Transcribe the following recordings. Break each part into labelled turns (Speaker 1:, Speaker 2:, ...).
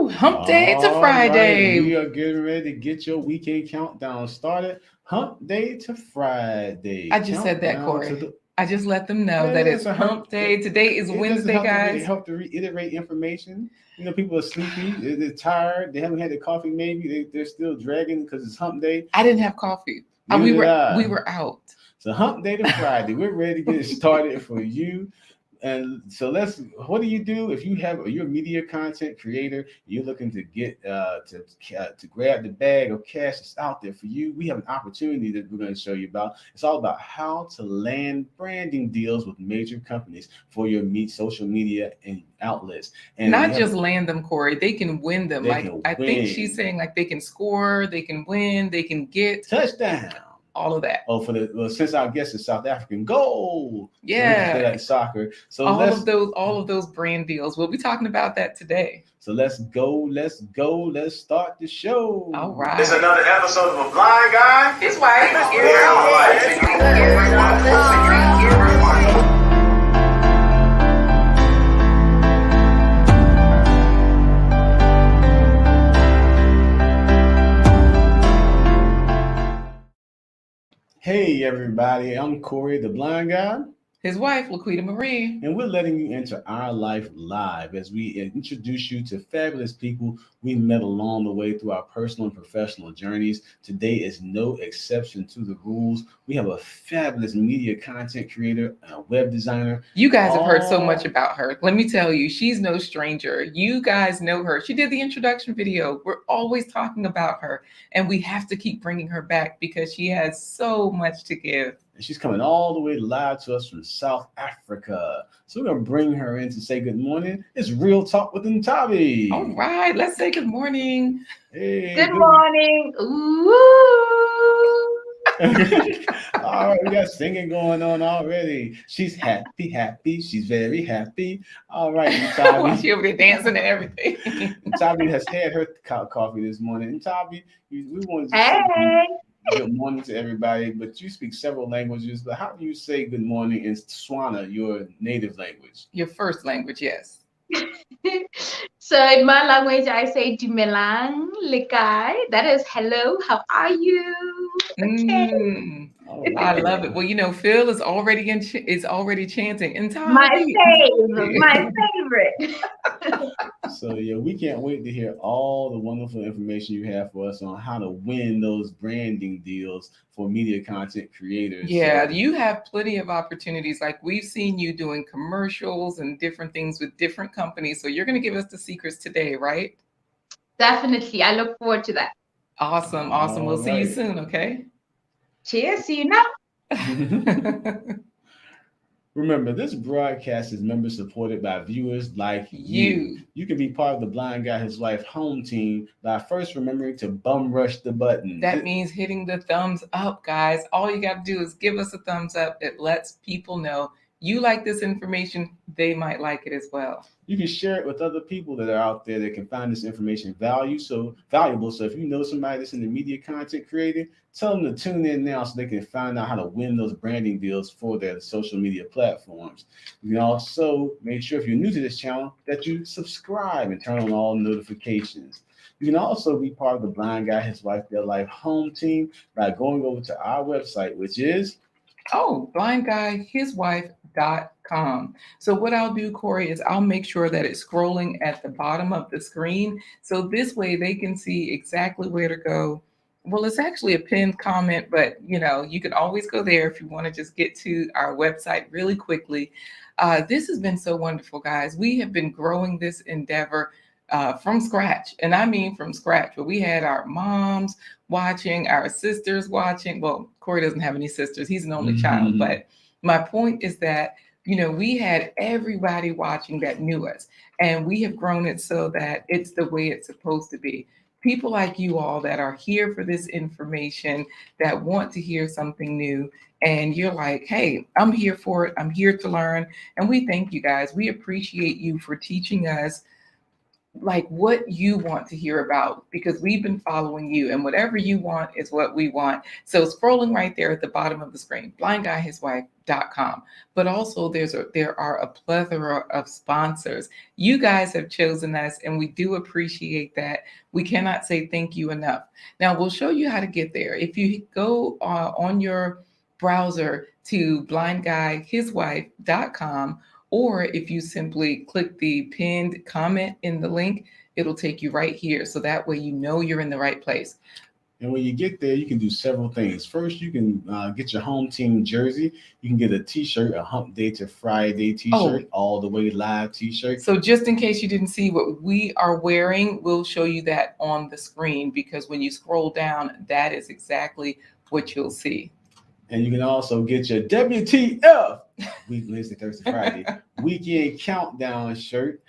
Speaker 1: Hump day to Friday.
Speaker 2: Right, we are getting ready to get your weekend countdown started. Hump day to Friday.
Speaker 1: I just said that,
Speaker 2: Countdown
Speaker 1: Corey. I just let them know
Speaker 2: Yeah,
Speaker 1: that
Speaker 2: it
Speaker 1: it's
Speaker 2: doesn't hurt.
Speaker 1: hump day. Today is
Speaker 2: It doesn't
Speaker 1: Wednesday,
Speaker 2: help
Speaker 1: guys.
Speaker 2: to reiterate information. You know, people are sleepy. They're tired. They haven't had their coffee. Maybe they're still dragging because it's hump day.
Speaker 1: I didn't have coffee.
Speaker 2: Neither
Speaker 1: we
Speaker 2: did I.
Speaker 1: were out.
Speaker 2: So hump day to Friday. We're ready to get it started for you. And so what do you do if you're a media content creator, you're looking to get to grab the bag of cash that's out there for you? We have an opportunity that we're going to show you about. It's all about how to land branding deals with major companies for your social media and outlets. And
Speaker 1: not just land them, Corey, they can win them. I think she's saying like they can score, they can win, they can get
Speaker 2: touchdown.
Speaker 1: All of that.
Speaker 2: Since our guest is South African, goal.
Speaker 1: Yeah.
Speaker 2: So like soccer. So
Speaker 1: all of those brand deals. We'll be talking about that today.
Speaker 2: So let's go. Let's start the show.
Speaker 1: All right.
Speaker 3: It's another episode of A Blind Guy.
Speaker 1: His wife.
Speaker 2: Hey everybody, I'm Corey, the blind guy.
Speaker 1: His wife, Laquita Marie.
Speaker 2: And we're letting you enter our life live as we introduce you to fabulous people we met along the way through our personal and professional journeys. Today is no exception to the rules. We have a fabulous media content creator, a web designer.
Speaker 1: You guys have heard so much about her. Let me tell you, she's no stranger. You guys know her. She did the introduction video. We're always talking about her, and we have to keep bringing her back because she has so much to give.
Speaker 2: And she's coming all the way live to us from South Africa. So we're going to bring her in to say good morning. It's Real Talk with Nthabi.
Speaker 1: All right, let's say good morning.
Speaker 2: Hey,
Speaker 4: good morning. Ooh.
Speaker 2: All right, we got singing going on already. She's happy. She's very happy. All right, Nthabi.
Speaker 1: She'll be dancing and everything.
Speaker 2: Nthabi has had her coffee this morning. Nthabi, we wanted to
Speaker 4: say
Speaker 2: good morning to everybody, but you speak several languages. But how do you say good morning in Tswana, your native language?
Speaker 1: Your first language, yes.
Speaker 4: So in my language, I say Dumelang Lekai. That is hello, how are you?
Speaker 1: Okay. I love it. Well, you know, Phil is already chanting. Nthabi.
Speaker 4: My favorite.
Speaker 2: So yeah, we can't wait to hear all the wonderful information you have for us on how to win those branding deals for media content creators.
Speaker 1: Yeah, you have plenty of opportunities. Like we've seen you doing commercials and different things with different companies. So you're going to give us the secrets today, right?
Speaker 4: Definitely. I look forward to that.
Speaker 1: Awesome. We'll see you soon, okay?
Speaker 4: Cheers. See you now.
Speaker 2: Remember, this broadcast is member supported by viewers like you. You can be part of the Blind Guy His Wife home team by first remembering to bum rush the button.
Speaker 1: That means hitting the thumbs up, guys. All you got to do is give us a thumbs up. It lets people know you like this information. They might like it as well.
Speaker 2: You can share it with other people that are out there that can find this information valuable. So if you know somebody that's in the media content creating, tell them to tune in now so they can find out how to win those branding deals for their social media platforms. You can also make sure if you're new to this channel that you subscribe and turn on all notifications. You can also be part of the Blind Guy His Wife Their Life home team by going over to our website, which is
Speaker 1: blindguyhiswife.com. So what I'll do, Corey, is I'll make sure that it's scrolling at the bottom of the screen. So this way they can see exactly where to go. Well, it's actually a pinned comment, but you know, you can always go there if you want to just get to our website really quickly. This has been so wonderful, guys. We have been growing this endeavor from scratch. And I mean from scratch, but we had our moms watching, our sisters watching. Well, Corey doesn't have any sisters. He's an only child. But my point is that, you know, we had everybody watching that knew us. And we have grown it so that it's the way it's supposed to be. People like you all that are here for this information, that want to hear something new. And you're like, hey, I'm here for it. I'm here to learn. And we thank you guys. We appreciate you for teaching us like what you want to hear about, because we've been following you, and whatever you want is what we want. So scrolling right there at the bottom of the screen, blindguyhiswife.com. But also there are a plethora of sponsors. You guys have chosen us, and we do appreciate that. We cannot say thank you enough. Now we'll show you how to get there. If you go on your browser to blindguyhiswife.com, or if you simply click the pinned comment in the link, it'll take you right here. So that way you know you're in the right place.
Speaker 2: And when you get there, you can do several things. First, you can get your home team jersey. You can get a t-shirt, a Hump Day to Friday t-shirt, all the way live t-shirt.
Speaker 1: So just in case you didn't see what we are wearing, we'll show you that on the screen, because when you scroll down, that is exactly what you'll see.
Speaker 2: And you can also get your WTF, week, Wednesday, Thursday, Friday, weekend countdown shirt.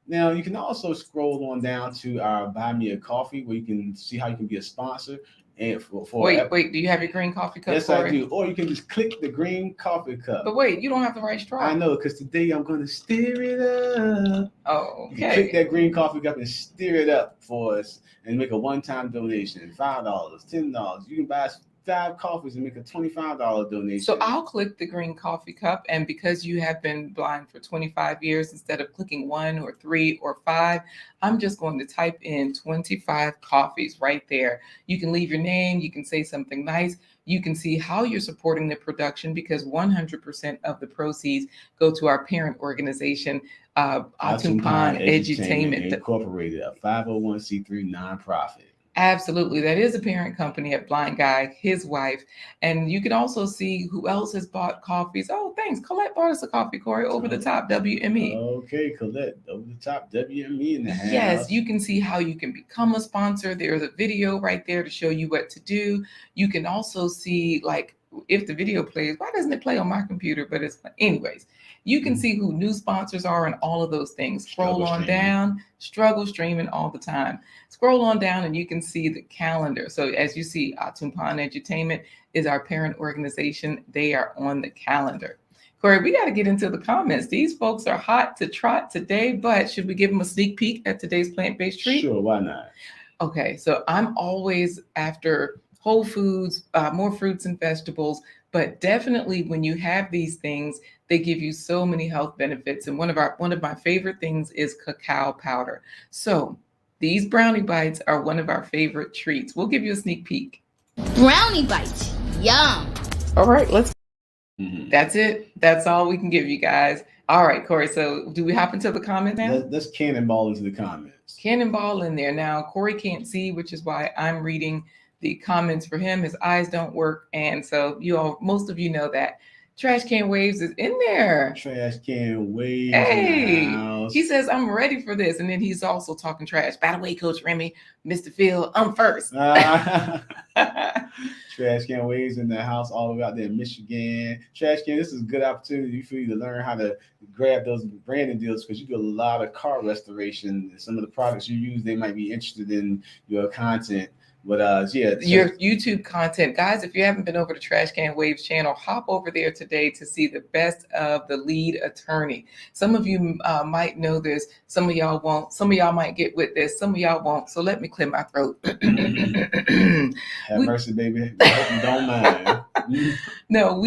Speaker 2: Now, you can also scroll on down to our Buy Me a Coffee, where you can see how you can be a sponsor. And
Speaker 1: wait, do you have your green coffee cup?
Speaker 2: Yes,
Speaker 1: Corey?
Speaker 2: I do. Or you can just click the green coffee cup.
Speaker 1: But wait, you don't have the right straw.
Speaker 2: I know, because today I'm going to stir it up.
Speaker 1: Oh, okay.
Speaker 2: You can click that green coffee cup and stir it up for us and make a one-time donation, $5, $10. You can buy 5 coffees and make a $25 donation.
Speaker 1: So I'll click the green coffee cup, and because you have been blind for 25 years, instead of clicking 1 or 3 or 5, I'm just going to type in 25 coffees right there. You can leave your name, you can say something nice, you can see how you're supporting the production, because 100% of the proceeds go to our parent organization, Nthabi Edutainment
Speaker 2: Incorporated, a 501c3 nonprofit.
Speaker 1: Absolutely. That is a parent company at Blind Guy, his wife. And you can also see who else has bought coffees. Oh, thanks. Colette bought us a coffee, Corey, over the top WME.
Speaker 2: Okay, Colette, over the top WME in the house.
Speaker 1: Yes, you can see how you can become a sponsor. There's a video right there to show you what to do. You can also see, like, if the video plays, why doesn't it play on my computer? But it's, anyways, you can see who new sponsors are and all of those things. Scroll on down, struggle streaming all the time. Scroll on down and you can see the calendar. So as you see, Nthabi Edutainment is our parent organization. They are on the calendar. Corey, we got to get into the comments. These folks are hot to trot today, but should we give them a sneak peek at today's plant-based treat?
Speaker 2: Sure, why not?
Speaker 1: Okay, so I'm always after whole foods, more fruits and vegetables, but definitely when you have these things, they give you so many health benefits. And one of my favorite things is cacao powder. So these brownie bites are one of our favorite treats. We'll give you a sneak peek.
Speaker 5: Brownie bites, yum.
Speaker 1: All right, let's. That's it. That's all we can give you guys. All right, Corey. So do we hop into the comment now?
Speaker 2: Let's cannonball into the comments.
Speaker 1: Cannonball in there. Now, Corey can't see, which is why I'm reading the comments for him. His eyes don't work. And so most of you know that. Trash Can Waves is in there.
Speaker 2: Trash Can Waves.
Speaker 1: Hey, he says, I'm ready for this. And then he's also talking trash. By the way, Coach Remy, Mr. Phil, I'm first.
Speaker 2: Trash Can Waves in the house all the way out there in Michigan. Trash Can, this is a good opportunity for you to learn how to grab those branding deals, because you do a lot of car restoration. Some of the products you use, they might be interested in your content. But yeah,
Speaker 1: your YouTube content, guys. If you haven't been over to Trash Can Waves channel, hop over there today to see the best of the lead attorney. Some of you might know this, some of y'all won't. Some of y'all might get with this, some of y'all won't. So let me clear my throat.
Speaker 2: Have mercy, baby. Don't mind.
Speaker 1: No,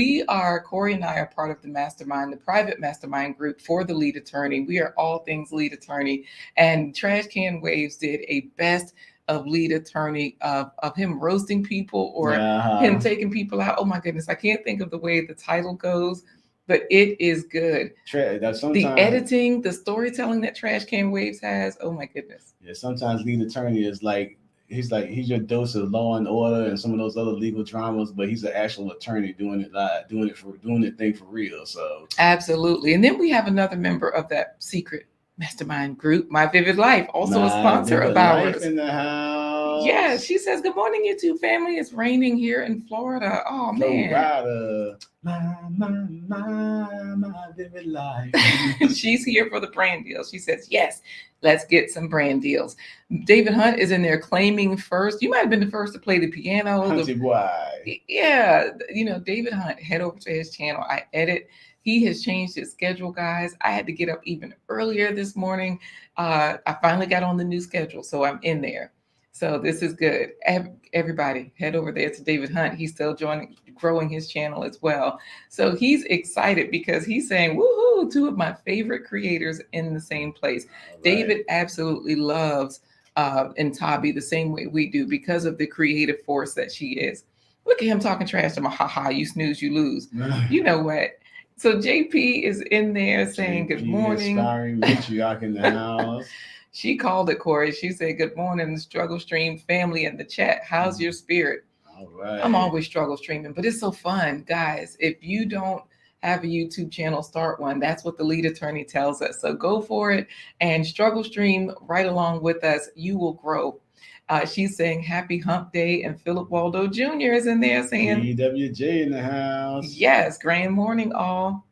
Speaker 1: Corey and I are part of the mastermind, the private mastermind group for the lead attorney. We are all things lead attorney, and Trash Can Waves did a best of lead attorney of him roasting people or him taking people out. Oh my goodness, I can't think of the way the title goes, but it is good. The editing, the storytelling that Trash Can Waves has. Oh my goodness.
Speaker 2: Yeah, sometimes lead attorney is he's your dose of Law and Order and some of those other legal dramas, but he's an actual attorney doing it live, doing the thing for real. So
Speaker 1: absolutely. And then we have another member of that secret mastermind group, My Vivid Life, also a sponsor of ours.
Speaker 2: In the house.
Speaker 1: Yeah, she says, good morning, YouTube family. It's raining here in Florida. Oh, man.
Speaker 2: My Vivid Life.
Speaker 1: She's here for the brand deals. She says, yes, let's get some brand deals. David Hunt is in there claiming first. You might have been the first to play the piano.
Speaker 2: Hunty boy.
Speaker 1: Yeah, David Hunt, head over to his channel. I edit He has changed his schedule, guys. I had to get up even earlier this morning. I finally got on the new schedule, so I'm in there. So this is good. Everybody, head over there to David Hunt. He's still growing his channel as well. So he's excited because he's saying, woohoo, two of my favorite creators in the same place. Right. David absolutely loves Nthabi the same way we do because of the creative force that she is. Look at him talking trash to my haha, you snooze, you lose. You know what? So JP is in there saying good morning.
Speaker 2: Inspiring matriarch in the house.
Speaker 1: She called it, Corey. She said, good morning, Struggle Stream family in the chat. How's your spirit?
Speaker 2: All right.
Speaker 1: I'm always struggle streaming, but it's so fun. Guys, if you don't have a YouTube channel, start one. That's what the lead attorney tells us. So go for it and struggle stream right along with us. You will grow. She's saying happy hump day, and Philip Waldo Jr. is in there saying
Speaker 2: EWJ in the house.
Speaker 1: Yes, grand morning all.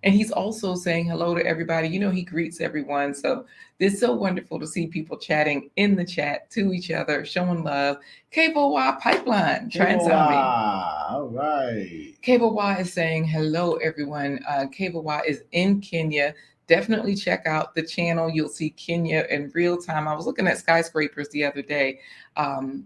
Speaker 1: And he's also saying hello to everybody. You know, he greets everyone. So it's so wonderful to see people chatting in the chat to each other, showing love. Cable Y Pipeline, Transami.
Speaker 2: All right.
Speaker 1: Cable Y is saying hello, everyone. Cable Y is in Kenya. Definitely check out the channel. You'll see Kenya in real time. I was looking at skyscrapers the other day.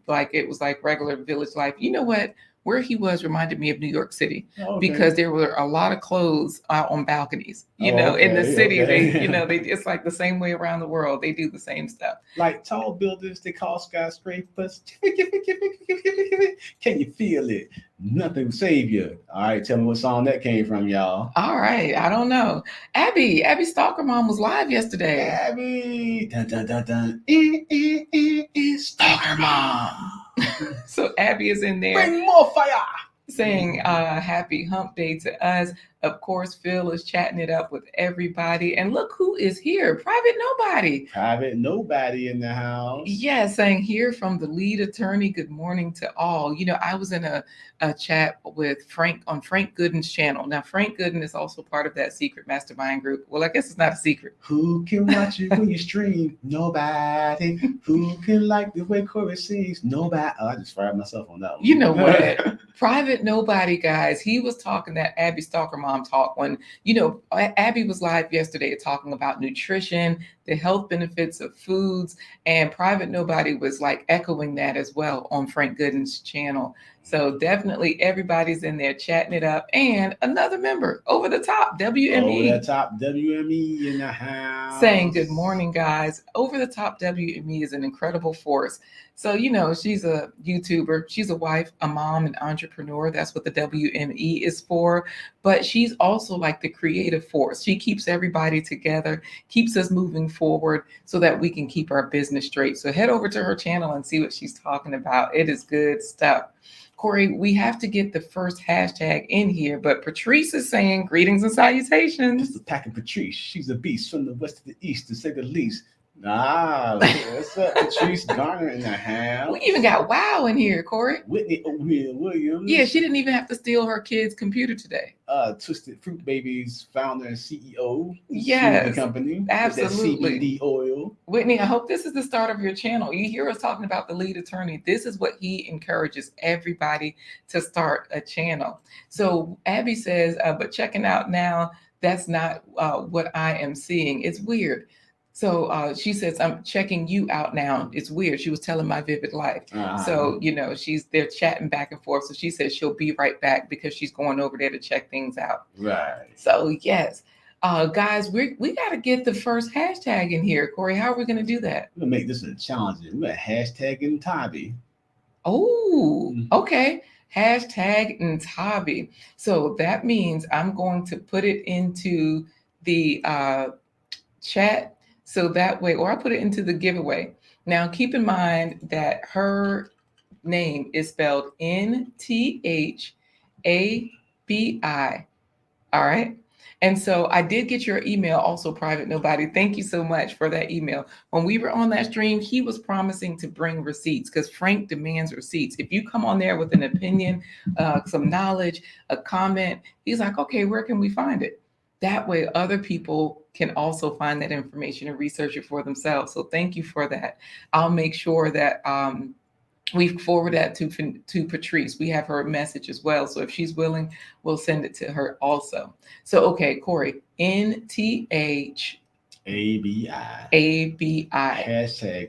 Speaker 1: Like it was like regular village life. You know what? Where he was reminded me of New York City because there were a lot of clothes out on balconies, in the city. They, it's like the same way around the world. They do the same stuff.
Speaker 2: Like tall buildings, they call skyscrapers. Can you feel it? Nothing will save you. All right, tell me what song that came from, y'all.
Speaker 1: All right, I don't know. Abby Stalker Mom was live yesterday.
Speaker 2: Abby, dun dun dun dun. Stalker Mom.
Speaker 1: So Abby is in there.
Speaker 2: Bring more fire.
Speaker 1: Saying happy hump day to us. Of course, Phil is chatting it up with everybody. And look who is here. Private Nobody.
Speaker 2: Private Nobody in the house.
Speaker 1: Yeah, saying here from the lead attorney. Good morning to all. You know, I was in a chat with Frank on Frank Gooden's channel. Now, Frank Gooden is also part of that secret mastermind group. Well, I guess it's not a secret.
Speaker 2: Who can watch you when you stream? Nobody. Who can like the way Corey sings? Nobody. Oh, I just fired myself on that one.
Speaker 1: You know what? Private Nobody, guys. He was talking that Abby Stalker Mom talk when, Abby was live yesterday talking about nutrition, the health benefits of foods, and Private Nobody was like echoing that as well on Frank Gooden's channel. So definitely everybody's in there chatting it up. And another member, Over the Top, WME.
Speaker 2: Over the Top, WME in the house.
Speaker 1: Saying good morning, guys. Over the Top, WME is an incredible force. So, she's a YouTuber. She's a wife, a mom, an entrepreneur. That's what the WME is for. But she's also like the creative force. She keeps everybody together, keeps us moving forward so that we can keep our business straight. So head over to her channel and see what she's talking about. It is good stuff. Corey, we have to get the first hashtag in here, but Patrice is saying greetings and salutations.
Speaker 2: Just a pack of Patrice. She's a beast from the west to the east, to say the least. What's up, Patrice Garner in the house?
Speaker 1: We even got Wow in here, Corey.
Speaker 2: Whitney O'Neill Williams.
Speaker 1: Yeah, she didn't even have to steal her kid's computer today.
Speaker 2: Twisted Fruit Babies founder and CEO.
Speaker 1: Yes,
Speaker 2: the company.
Speaker 1: absolutely.
Speaker 2: CBD oil.
Speaker 1: Whitney, I hope this is the start of your channel. You hear us talking about the lead attorney. This is what he encourages everybody to start a channel. So Abby says, but checking out now, that's not what I am seeing. It's weird. So she says, I'm checking you out now. It's weird. She was telling my vivid life. So, they're chatting back and forth. So she says she'll be right back because she's going over there to check things out.
Speaker 2: Right.
Speaker 1: So, yes. Guys, we got to get the first hashtag in here. Corey, how are we going to do that?
Speaker 2: We're going to make this a challenge. We're going to hashtag Nthabi.
Speaker 1: Oh, okay. Hashtag Nthabi. So that means I'm going to put it into the chat. So that way, or I put it into the giveaway. Now, keep in mind that her name is spelled Nthabi. All right. And so I did get your email also, Private Nobody. Thank you so much for that email. When we were on that stream, he was promising to bring receipts because Frank demands receipts. If you come on there with an opinion, some knowledge, a comment, he's like, okay, where can we find it? That way other people can also find that information and research it for themselves. So thank you for that. I'll make sure that We forward that to Patrice. We have her message as well. So if she's willing, we'll send it to her also. So, okay, Corey, NTHABI. ABI.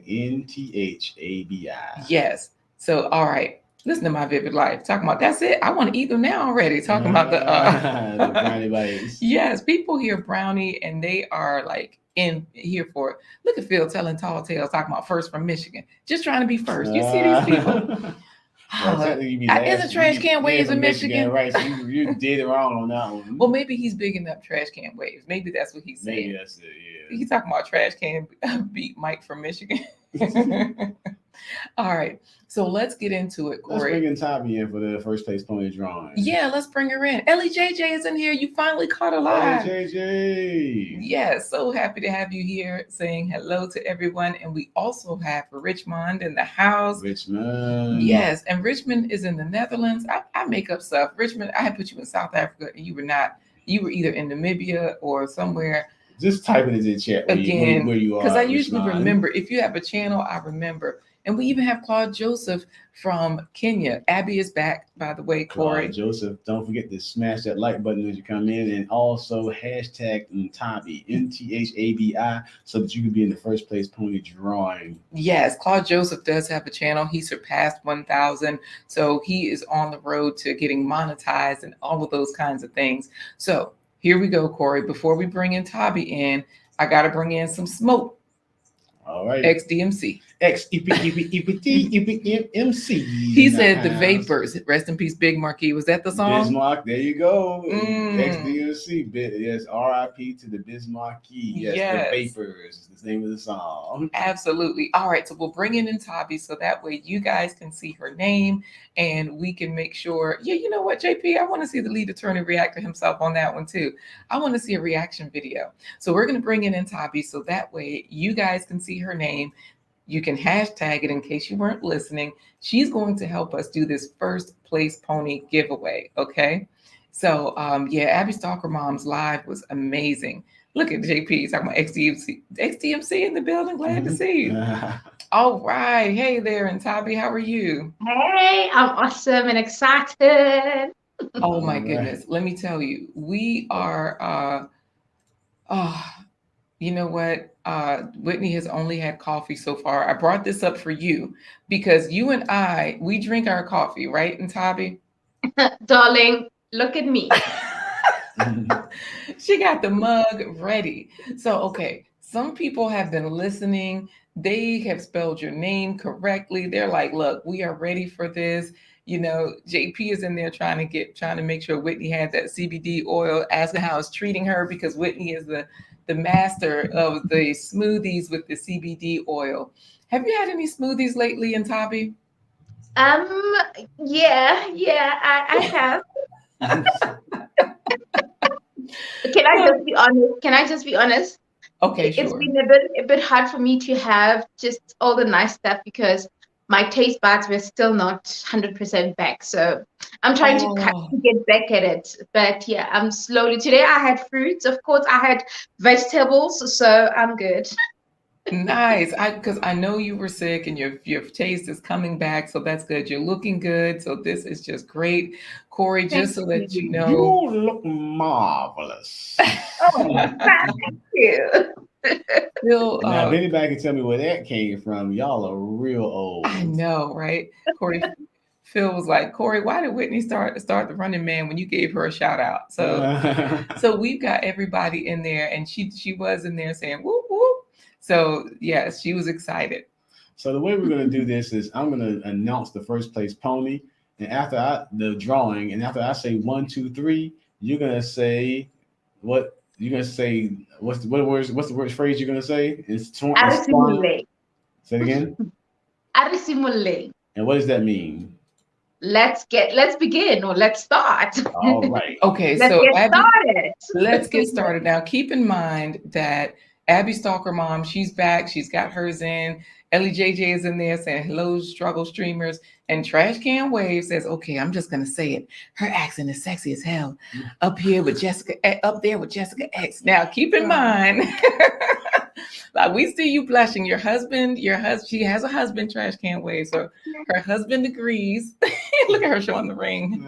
Speaker 2: #NTHABI.
Speaker 1: Yes. So, all right. Listen to my vivid life. Talking about that's it. I want to eat them now already. Talking about the
Speaker 2: the brownie bites.
Speaker 1: Yes, people hear brownie and they are like in here for it. Look at Phil telling tall tales, talking about first from Michigan, just trying to be first. You see these people? Isn't Trash Can Waves in Michigan?
Speaker 2: Right, so you did it wrong on that one.
Speaker 1: Well, maybe he's bigging up Trash Can Waves. Maybe that's what he's saying.
Speaker 2: Maybe that's it, yeah.
Speaker 1: He's talking about Trash Can beat Mike from Michigan. All right, so let's get into it, Corey.
Speaker 2: Let's bring Nthabi in for the first place pony drawing.
Speaker 1: Yeah, let's bring her in. Ellie JJ is in here. You finally caught her live.
Speaker 2: Ellie JJ.
Speaker 1: Yes, so happy to have you here, saying hello to everyone. And we also have Richmond in the house.
Speaker 2: Richmond.
Speaker 1: Yes, and Richmond is in the Netherlands. I make up stuff. Richmond, I had put you in South Africa, and you were not. You were either in Namibia or somewhere.
Speaker 2: Just type it in the chat where you are.
Speaker 1: Because I usually remember. If you have a channel, I remember. And we even have Claude Joseph from Kenya. Abby is back, by the way, Corey.
Speaker 2: Claude Joseph, don't forget to smash that like button as you come in, and also hashtag Nthabi, NTHABI, so that you can be in the first place pony drawing.
Speaker 1: Yes, Claude Joseph does have a channel. He surpassed 1,000. So he is on the road to getting monetized and all of those kinds of things. So here we go, Corey. Before we bring in Nthabi in, I got to bring in some smoke.
Speaker 2: All right.
Speaker 1: XDMC.
Speaker 2: XEPEPEPEMC.
Speaker 1: He said the Vapors. Rest in peace, Big Marquis. Was that the song?
Speaker 2: Bismarck. There you go. XDMC. Yes. RIP to the Bismarck. Yes. The Vapors is the name of the song.
Speaker 1: Absolutely. All right. So we'll bring in Nthabi so that way you guys can see her name and we can make sure. Yeah, you know what, JP? I want to see the lead attorney react to himself on that one too. I want to see a reaction video. So we're going to bring in Nthabi so that way you guys can see her name. You can hashtag it in case you weren't listening. She's going to help us do this first place pony giveaway. Okay. So yeah, Abby Stalker Mom's live was amazing. Look at JP talking about XDMC in the building. Glad to see you. All right. Hey there, Nthabi. How are you?
Speaker 4: Hey, I'm awesome and excited.
Speaker 1: Oh my goodness. Let me tell you, we are you know what? Whitney has only had coffee so far. I brought this up for you because you and I, we drink our coffee, right, Nthabi?
Speaker 4: Darling, look at me.
Speaker 1: She got the mug ready. So, okay, some people have been listening. They have spelled your name correctly. They're like, look, we are ready for this. You know, JP is in there trying to make sure Whitney had that CBD oil, asking how it's treating her because Whitney is the master of the smoothies with the CBD oil. Have you had any smoothies lately, Nthabi?
Speaker 4: Yeah, I have. Can I just be honest?
Speaker 1: Okay, sure.
Speaker 4: It's been a bit hard for me to have just all the nice stuff because my taste buds were still not 100% back. So I'm trying to get back at it. But yeah, I'm slowly. Today I had fruits. Of course, I had vegetables. So I'm good.
Speaker 1: Nice. Because I know you were sick and your taste is coming back. So that's good. You're looking good. So this is just great. Corey, just so that you know.
Speaker 2: You look marvelous.
Speaker 4: Oh, thank you.
Speaker 1: Phil,
Speaker 2: now, if anybody can tell me where that came from, y'all are real old.
Speaker 1: I know, right? Corey, Phil was like, Corey, why did Whitney start the Running Man when you gave her a shout out? So we've got everybody in there, and she was in there saying whoop whoop. So yes, she was excited.
Speaker 2: So the way we're gonna do this is I'm gonna announce the first place pony, and after the drawing, and after I say 1, 2, 3, you're gonna say what. You're gonna say what's the word phrase you're gonna say? It's
Speaker 4: Arisimule.
Speaker 2: Say it again.
Speaker 4: Arisimule.
Speaker 2: And what does that mean?
Speaker 4: Let's begin or let's start.
Speaker 2: All right.
Speaker 1: Okay,
Speaker 4: let's get started.
Speaker 1: Let's get started. Now keep in mind that Abby Stalker Mom, she's back, she's got hers in. Ellie JJ is in there saying hello, struggle streamers. And Trash Can Wave says, okay, I'm just gonna say it. Her accent is sexy as hell. Up there with Jessica X. Now keep in mind, Like we see you blushing. Your husband, she has a husband, Trash Can Wave. So her husband agrees. Look at her showing the ring.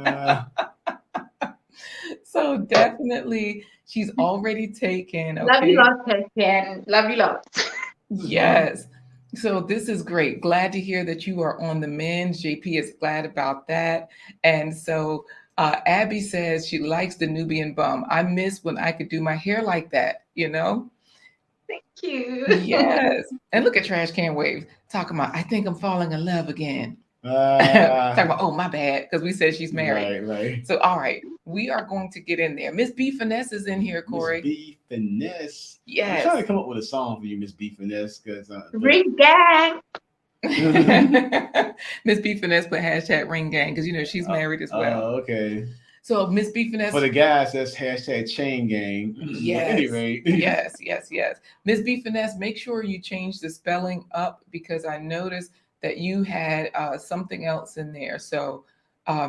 Speaker 1: So definitely she's already taken.
Speaker 4: Love you
Speaker 1: Okay.
Speaker 4: lots, Ken. Love you lots.
Speaker 1: Yes. So this is great. Glad to hear that you are on the men's. JP is glad about that. And so Abby says she likes the Nubian bum. I miss when I could do my hair like that, you know?
Speaker 4: Thank you.
Speaker 1: Yes. And look at Trash Can Waves talking about, I think I'm falling in love again. Talking about, oh, my bad, because we said she's married.
Speaker 2: Right.
Speaker 1: So, all right, we are going to get in there. Miss B Finesse is in here, Corey.
Speaker 2: Miss B Finesse.
Speaker 1: Yes.
Speaker 2: I'm trying to come up with a song for you, Miss B Finesse, because
Speaker 4: Ring gang.
Speaker 1: Miss B Finesse put hashtag ring gang because she's married as well.
Speaker 2: Okay.
Speaker 1: So Miss B Finesse
Speaker 2: for the guys, that's hashtag chain gang.
Speaker 1: Yes.
Speaker 2: Anyway.
Speaker 1: yes. Miss B Finesse, make sure you change the spelling up because I noticed that you had something else in there. So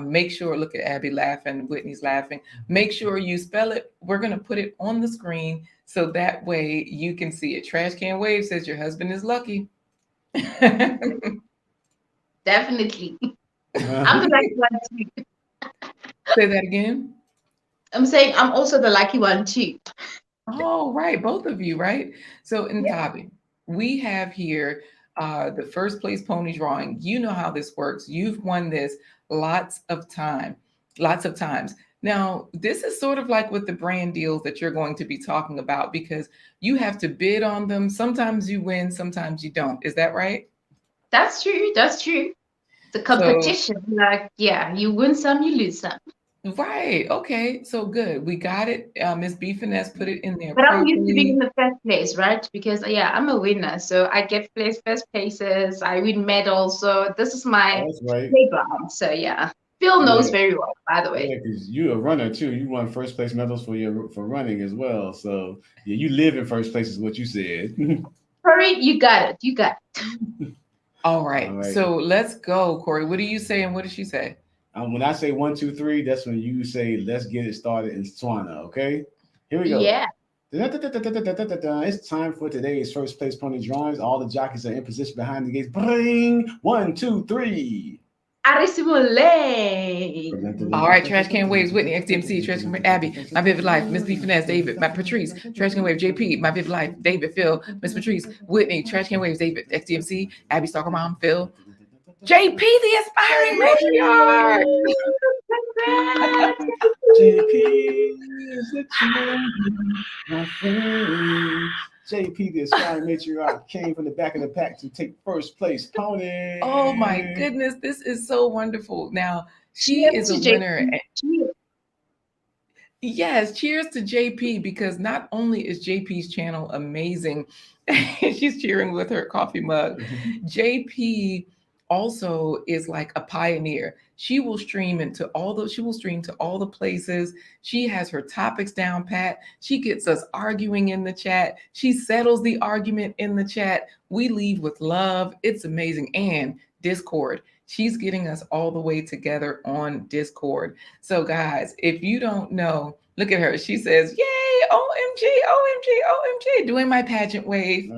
Speaker 1: make sure, look at Abby laughing, Whitney's laughing. Make sure you spell it. We're going to put it on the screen so that way you can see it. Trash Can Wave says your husband is lucky.
Speaker 4: Definitely. I'm the lucky one too.
Speaker 1: Say that again.
Speaker 4: I'm saying I'm also the lucky one too.
Speaker 1: Oh, right. Both of you, right? So Nthabi, we have here the first place pony drawing. You know how this works. You've won this lots of times. Now, this is sort of like with the brand deals that you're going to be talking about because you have to bid on them. Sometimes you win, sometimes you don't. Is that right?
Speaker 4: That's true. The competition, you win some, you lose some.
Speaker 1: Right. Okay. So good. We got it. Miss B Finesse put it in there.
Speaker 4: But I'm used to being in the first place, right? Because I'm a winner. So I get first places. I win medals. So this is my playground. So Phil knows very well, by the way.
Speaker 2: Yeah, because you're a runner too. You won first place medals for running as well. So you live in first place is what you said.
Speaker 4: Corey, you got it.
Speaker 1: All right. So let's go, Corey. What do you say and what did she say?
Speaker 2: When I say 1, 2, 3, that's when you say let's get it started in Tswana. Okay, here we go.
Speaker 4: Yeah.
Speaker 2: It's time for today's first place pony drawings. All the jockeys are in position behind the gates. Bring 1, 2, 3.
Speaker 1: All right, Trash Can Waves, Whitney, XDMC, Trash Can Abby, My Vivid Life, Miss B Finesse, David, My Patrice, Trash Can Wave, JP, My Vivid Life, David, Phil, Miss Patrice, Whitney, Trash Can Waves, David, XDMC, Abby Stalker Mom, Phil, JP, the aspiring matriarch.
Speaker 2: JP is the champion, my friend. JP, the aspiring matriarch, came from the back of the pack to take first place. Pony.
Speaker 1: Oh my goodness, this is so wonderful. Now, she is a winner. Yes, cheers to JP because not only is JP's channel amazing, she's cheering with her coffee mug. JP also is like a pioneer. She will stream to all the places. She has her topics down pat. She gets us arguing in the chat. She settles the argument in the chat. We leave with love. It's amazing. And Discord. She's getting us all the way together on Discord. So guys, if you don't know, look at her. She says, yay, OMG, OMG, OMG, doing my pageant wave.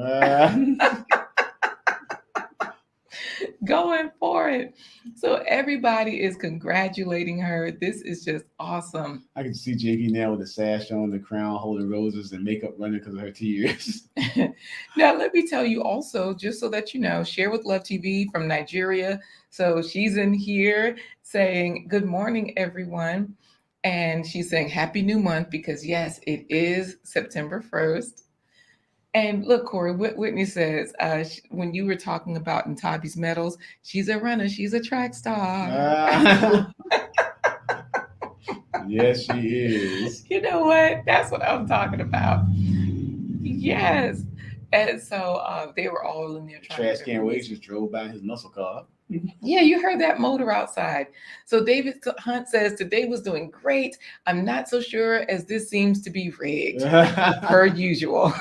Speaker 1: Going for it. So everybody is congratulating her. This is just awesome.
Speaker 2: I can see JP now with a sash on, the crown, holding roses, and makeup running because of her tears.
Speaker 1: Now, let me tell you also, just so that you know, Share with Love TV from Nigeria. So she's in here saying, good morning, everyone. And she's saying happy new month because, yes, it is September 1st. And look, Corey, Whitney says, when you were talking about Nthabi's medals, she's a runner, she's a track star.
Speaker 2: Yes, she is.
Speaker 1: You know what? That's what I'm talking about. Yes. And so they were all in there trying
Speaker 2: Trash Can Wave just drove by his muscle car.
Speaker 1: Yeah, you heard that motor outside. So David Hunt says, today was doing great. I'm not so sure as this seems to be rigged, per usual.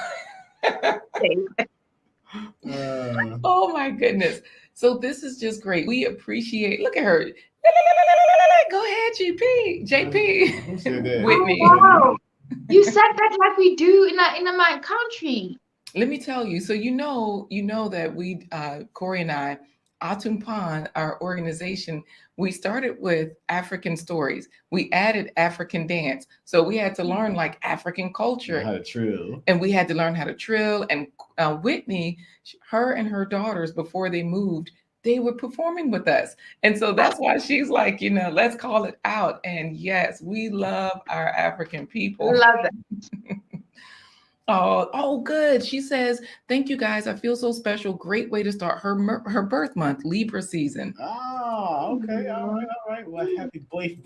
Speaker 1: Oh my goodness. So this is just great. We appreciate, look at her. Go ahead, JP.
Speaker 2: Who said that?
Speaker 1: Whitney.
Speaker 4: Oh, wow. You said that like we do in my country.
Speaker 1: Let me tell you. So you know that we, Corey and I, Atumpan, our organization, we started with African stories. We added African dance. So we had to learn like African
Speaker 2: Learn
Speaker 1: culture,
Speaker 2: how to trill.
Speaker 1: and we had to learn how to trill. And Whitney, her and her daughters, before they moved, they were performing with us. And so that's why she's like, let's call it out. And yes, we love our African people.
Speaker 4: Love it.
Speaker 1: Oh, good. She says, "Thank you guys. I feel so special. Great way to start her birth month, Libra season."
Speaker 2: Oh, okay. All right, all right. Well, happy boy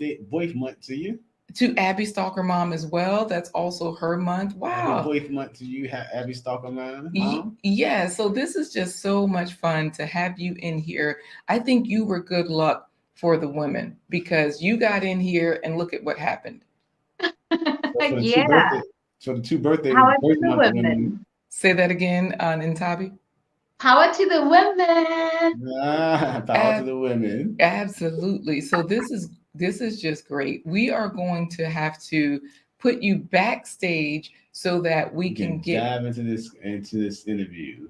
Speaker 2: month to you.
Speaker 1: To Abby Stalker Mom as well. That's also her month.
Speaker 2: Happy
Speaker 1: Wow.
Speaker 2: boy month to you, Abby Stalker man. Mom.
Speaker 1: Yeah. So this is just so much fun to have you in here. I think you were good luck for the women because you got in here and look at what happened.
Speaker 2: So for the two
Speaker 4: Yeah.
Speaker 2: birthday, so the two birthday
Speaker 4: Power
Speaker 2: birth
Speaker 4: to the
Speaker 2: month
Speaker 4: women.
Speaker 1: Say that again, Nthabi.
Speaker 4: Power to the women.
Speaker 2: power to the women.
Speaker 1: Absolutely. So this is just great. We are going to have to put you backstage so that we can get.
Speaker 2: dive into this interview.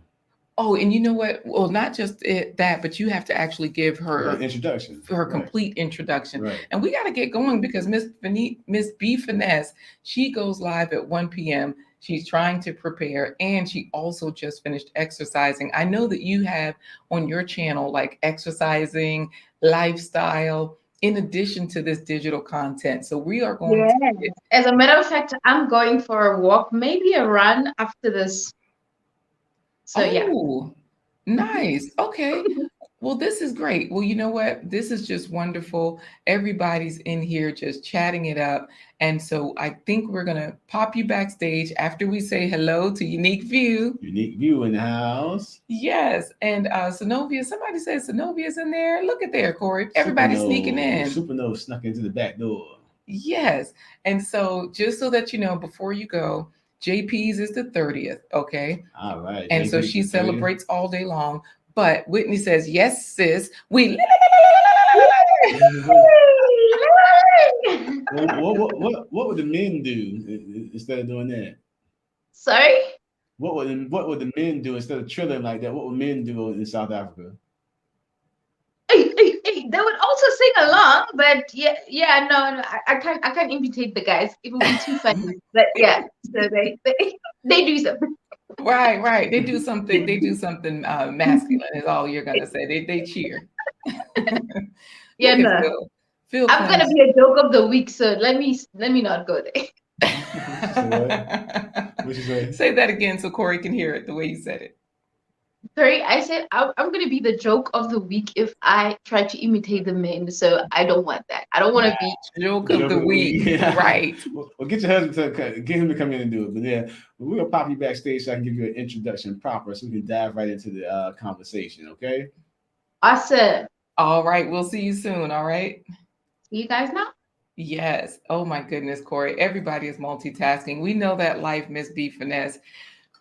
Speaker 1: Oh, and you know what? Well, not just that, but you have to actually give her
Speaker 2: Introduction.
Speaker 1: her
Speaker 2: Right.
Speaker 1: complete introduction.
Speaker 2: Right.
Speaker 1: And we got to get going because Miss B Finesse, she goes live at 1 p.m. She's trying to prepare, and she also just finished exercising. I know that you have on your channel like exercising, lifestyle, in addition to this digital content. So we are going
Speaker 4: Yeah.
Speaker 1: to get.
Speaker 4: As a matter of fact, I'm going for a walk, maybe a run after this. So yeah.
Speaker 1: Oh, nice. Okay. Well, this is great. Well, you know what? This is just wonderful. Everybody's in here just chatting it up. And so I think we're going to pop you backstage after we say hello to Unique View.
Speaker 2: Unique view in the house.
Speaker 1: Yes. And Synovia, somebody said Synovia's in there. Look at there, Corey. Everybody's sneaking in.
Speaker 2: Supernova snuck into the back door.
Speaker 1: Yes. And so just so that you know, before you go, JP's is the 30th. Okay.
Speaker 2: All right.
Speaker 1: And so
Speaker 2: JP's
Speaker 1: she
Speaker 2: the 30th.
Speaker 1: celebrates all day long. But Whitney says, yes, sis. We.
Speaker 2: What would the men do instead of doing that?
Speaker 4: Sorry?
Speaker 2: What would the men do instead of trilling like that? What would men do in South Africa?
Speaker 4: Hey, they would also sing along, but yeah, no, I can't imitate the guys. It would be too funny. But yeah, so they do something.
Speaker 1: Right. They do something. They do something masculine. Is all you're gonna say. They cheer.
Speaker 4: Yeah,
Speaker 1: Look at
Speaker 4: no.
Speaker 1: Phil
Speaker 4: I'm gonna be a joke of the week, so let me not go there.
Speaker 2: What you say?
Speaker 1: Say that again so Corey can hear it the way you said it.
Speaker 4: Sorry, I said I'm gonna be the joke of the week if I try to imitate the men. So I don't want that. I don't want to be
Speaker 1: Joke of the week.
Speaker 2: Yeah.
Speaker 1: Right.
Speaker 2: Well, get your husband to get him to come in and do it. But yeah, we're gonna pop you backstage so I can give you an introduction proper, so we can dive right into the conversation. Okay.
Speaker 4: awesome.
Speaker 1: All right. We'll see you soon. All right.
Speaker 4: See you guys now.
Speaker 1: Yes. Oh my goodness, Corey. Everybody is multitasking. We know that life, Miss B Finesse.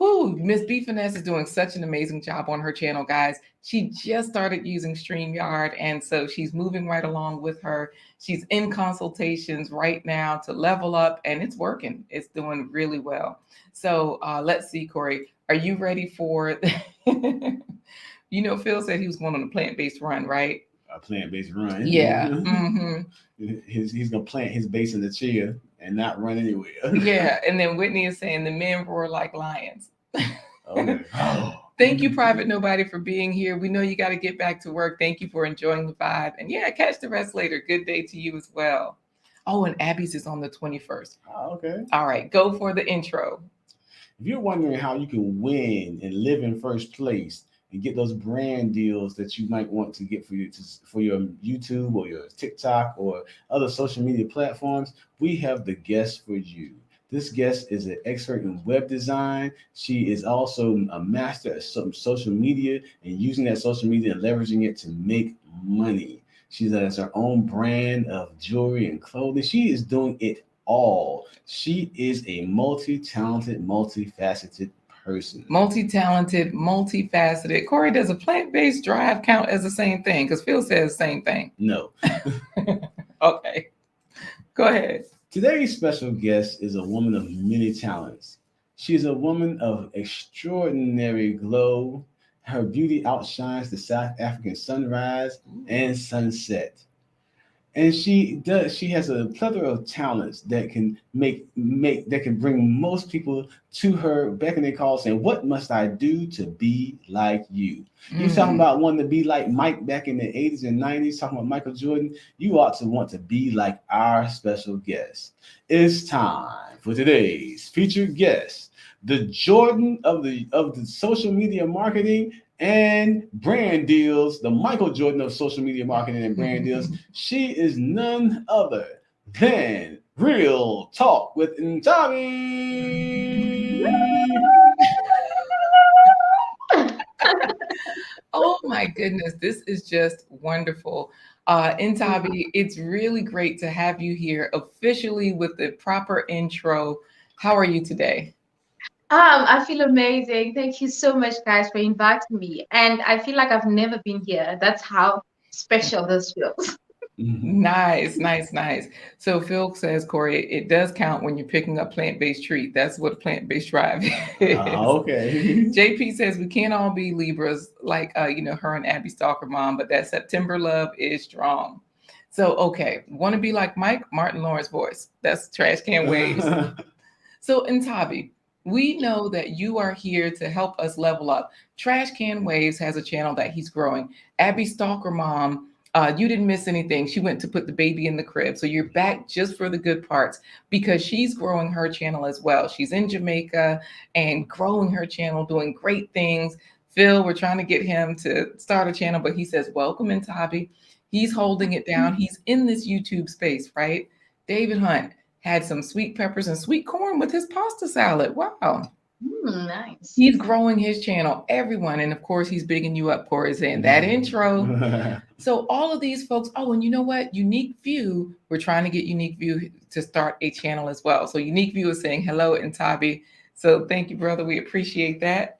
Speaker 1: Ooh, Miss B Finesse is doing such an amazing job on her channel, guys. She just started using StreamYard, and so she's moving right along with her. She's in consultations right now to level up, and it's working. It's doing really well. So let's see, Corey. Are you ready for? Phil said he was going on a plant-based run, right?
Speaker 2: A plant-based run.
Speaker 1: Yeah. Mm-hmm.
Speaker 2: He's gonna plant his base in the chair and not run anywhere.
Speaker 1: Yeah. And then Whitney is saying the men roar like lions.
Speaker 2: Okay.
Speaker 1: Thank you, Private Nobody, for being here. We know you got to get back to work. Thank you for enjoying the vibe. And yeah, catch the rest later. Good day to you as well. Oh, and Abby's is on the 21st.
Speaker 2: Oh, okay.
Speaker 1: All right, go for the intro.
Speaker 2: If you're wondering how you can win and live in first place and get those brand deals that you might want to get for your YouTube or your TikTok or other social media platforms, we have the guest for you. This guest is an expert in web design. She is also a master at some social media and using that social media and leveraging it to make money. She has her own brand of jewelry and clothing. She is doing it all. She is a multi-talented, multifaceted person.
Speaker 1: Multi-talented, multifaceted. Corey, does a plant-based drive count as the same thing? Because Phil says the same thing.
Speaker 2: No.
Speaker 1: Okay. Go ahead.
Speaker 2: Today's special guest is a woman of many talents. She is a woman of extraordinary glow. Her beauty outshines the South African sunrise and sunset. And she has a plethora of talents that can make that can bring most people to her beck and they call saying, what must I do to be like you? You talking about wanting to be like Mike back in the 80s and 90s, talking about Michael Jordan. You ought to want to be like our special guest. It's time for today's featured guest, the Jordan of the social media marketing and brand deals, the Michael Jordan of social media marketing and brand deals. She is none other than Real Talk with Nthabi.
Speaker 1: Oh my goodness, this is just wonderful. Nthabi, it's really great to have you here officially with the proper intro. How are you today?
Speaker 4: I feel amazing. Thank you so much, guys, for inviting me. And I feel like I've never been here. That's how special this feels.
Speaker 1: Nice, nice, nice. So Phil says, Corey, it does count when you're picking up plant-based treat. That's what a plant-based drive is.
Speaker 2: Okay.
Speaker 1: JP says we can't all be Libras like her and Abby Stalker mom, but that September love is strong. So okay, want to be like Mike Martin Lawrence voice. That's trash can waves. So Nthabi, we know that you are here to help us level up. Trash Can Waves has a channel that he's growing. Abby Stalker Mom, you didn't miss anything. She went to put the baby in the crib. So you're back just for the good parts because she's growing her channel as well. She's in Jamaica and growing her channel, doing great things. Phil, we're trying to get him to start a channel, but he says, welcome Nthabi. He's holding it down. He's in this YouTube space, right? David Hunt had some sweet peppers and sweet corn with his pasta salad. Wow.
Speaker 4: Nice.
Speaker 1: He's growing his channel, everyone. And of course, he's bigging you up, Corey, saying that intro. So all of these folks, oh, and you know what? Unique View, we're trying to get Unique View to start a channel as well. So Unique View is saying hello, Nthabi. So thank you, brother. We appreciate that.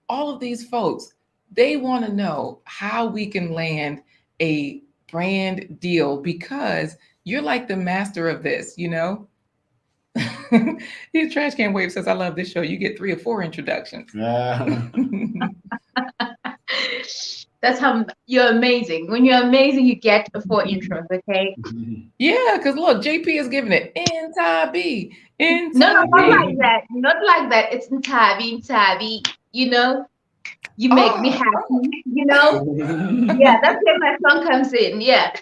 Speaker 1: All of these folks, they want to know how we can land a brand deal because you're like the master of this, you know? His Trash Can Wave says, I love this show. You get 3 or 4 introductions.
Speaker 4: That's how you're amazing. When you're amazing, you get 4 intros, okay?
Speaker 1: Yeah, because look, JP is giving it Nthabi.
Speaker 4: No, not like that. Not like that. It's Nthabi. You know, you make me happy, you know? Yeah, that's where my song comes in. Yeah.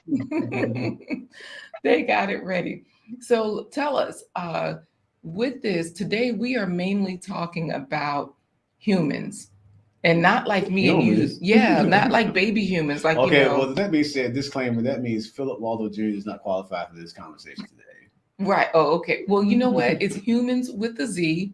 Speaker 1: They got it ready. So tell us, with this, today we are mainly talking about humans and not like me and you. Yeah, not like baby humans. Like,
Speaker 2: okay, well, that being said, disclaimer, that means Philip Waldo Jr. is not qualified for this conversation today.
Speaker 1: Right. Oh, okay. Well, you know what? It's humans with a Z,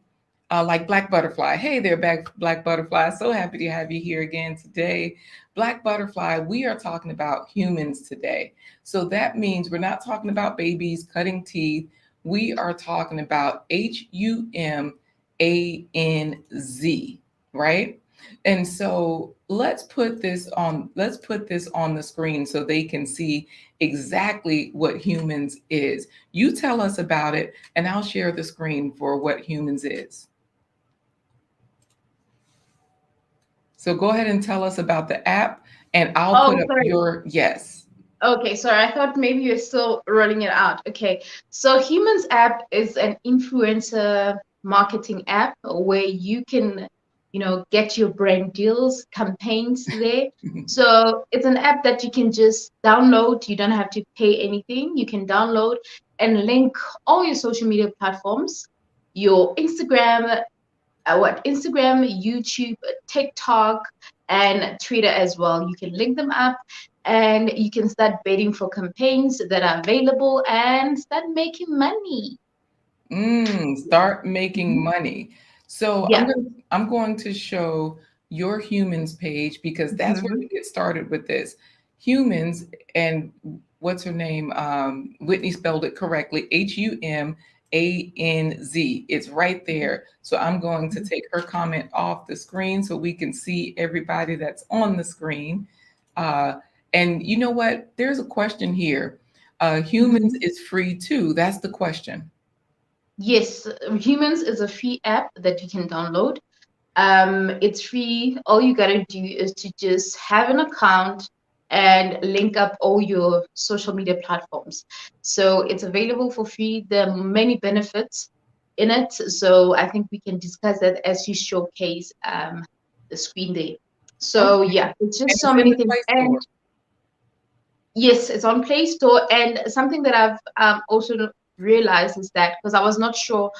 Speaker 1: like Black Butterfly. Hey there, Black Butterfly. So happy to have you here again today. Black Butterfly, we are talking about humans today. So that means we're not talking about babies cutting teeth. We are talking about Humanz, right? And so let's put this on the screen so they can see exactly what Humanz is. You tell us about it, and I'll share the screen for what Humanz is. So go ahead and tell us about the app, and I'll put up your yes.
Speaker 4: Okay, sorry, I thought maybe you're still rolling it out. Okay, so Humanz app is an influencer marketing app where you can, get your brand deals, campaigns there. So it's an app that you can just download. You don't have to pay anything. You can download and link all your social media platforms, your Instagram, YouTube, TikTok, and Twitter as well. You can link them up and you can start bidding for campaigns that are available and start making money.
Speaker 1: Start making money. So
Speaker 4: yeah.
Speaker 1: I'm going to show your Humanz page because that's where we get started with this. Humanz, and what's her name? Whitney spelled it correctly. Humanz. It's right there. So I'm going to take her comment off the screen so we can see everybody that's on the screen. And you know what? There's a question here. Humanz is free too. That's the question.
Speaker 4: Yes, Humans is a free app that you can download. It's free. All you gotta do is to just have an account and link up all your social media platforms. So it's available for free. There are many benefits in it. So I think we can discuss that as you showcase the screen there. So
Speaker 1: Okay.
Speaker 4: yeah, it's
Speaker 1: And
Speaker 4: just so
Speaker 1: it's in
Speaker 4: many
Speaker 1: the
Speaker 4: things.
Speaker 1: Play
Speaker 4: And
Speaker 1: Store.
Speaker 4: yes, it's on Play Store. And something that I've also realized is that because I was not sure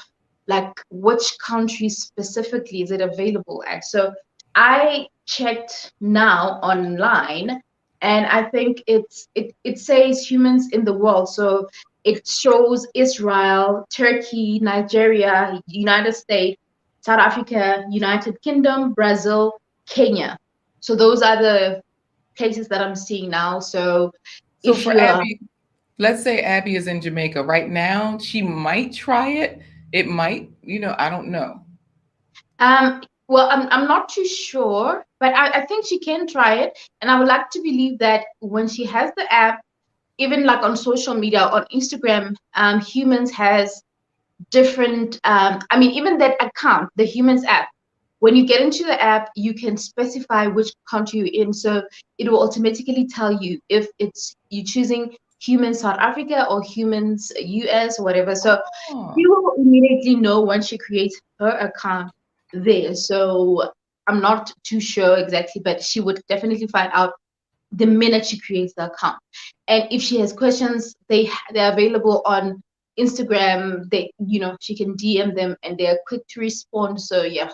Speaker 4: like which country specifically is it available at. So I checked now online, and I think it says Humans in the world. So it shows Israel, Turkey, Nigeria, United States, South Africa, United Kingdom, Brazil, Kenya. So those are the places that I'm seeing now. So
Speaker 1: So
Speaker 4: if
Speaker 1: for
Speaker 4: you are
Speaker 1: Abby, let's say Abby is in Jamaica right now, she might try it. It might, I don't know.
Speaker 4: well, I'm not too sure, but I think she can try it. And I would like to believe that when she has the app, even like on social media, on Instagram, Humans has different, I mean, even that account, the Humans app, when you get into the app, you can specify which country you're in. So it will automatically tell you if it's you choosing Humans South Africa or Humans US or whatever. So
Speaker 1: Oh,
Speaker 4: you will immediately know when she creates her account there. So I'm not too sure exactly, but she would definitely find out the minute she creates the account. And if she has questions, they're available on Instagram. She can DM them and they're quick to respond. So yeah,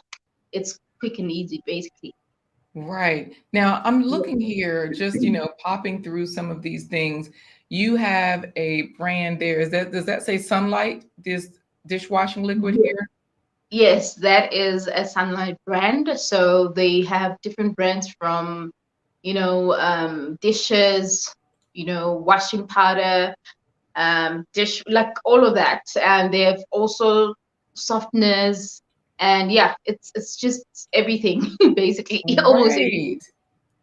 Speaker 4: it's quick and easy basically.
Speaker 1: right. Now I'm
Speaker 4: Yeah.
Speaker 1: looking here, just, popping through some of these things. You have a brand there. Does that say Sunlight, this dishwashing liquid here?
Speaker 4: Yes, that is a Sunlight brand. So they have different brands from, dishes, washing powder, dish, like all of that. And they have also softeners, and yeah, it's just everything basically, almost everything.
Speaker 1: Right.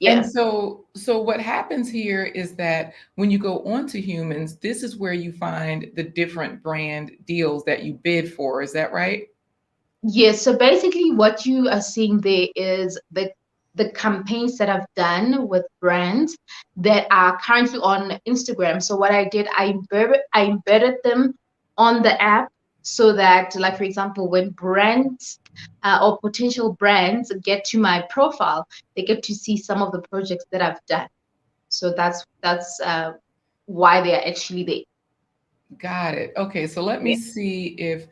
Speaker 1: And
Speaker 4: Yeah.
Speaker 1: so what happens here is that when you go onto Humans, this is where you find the different brand deals that you bid for. Is that right?
Speaker 4: Yes, so basically what you are seeing there is the campaigns that I've done with brands that are currently on Instagram. So what I did, I embedded them on the app so that, like for example, when brands or potential brands get to my profile, they get to see some of the projects that I've done. So that's why they are actually there.
Speaker 1: Got it. Okay, so let me
Speaker 4: Yeah.
Speaker 1: see if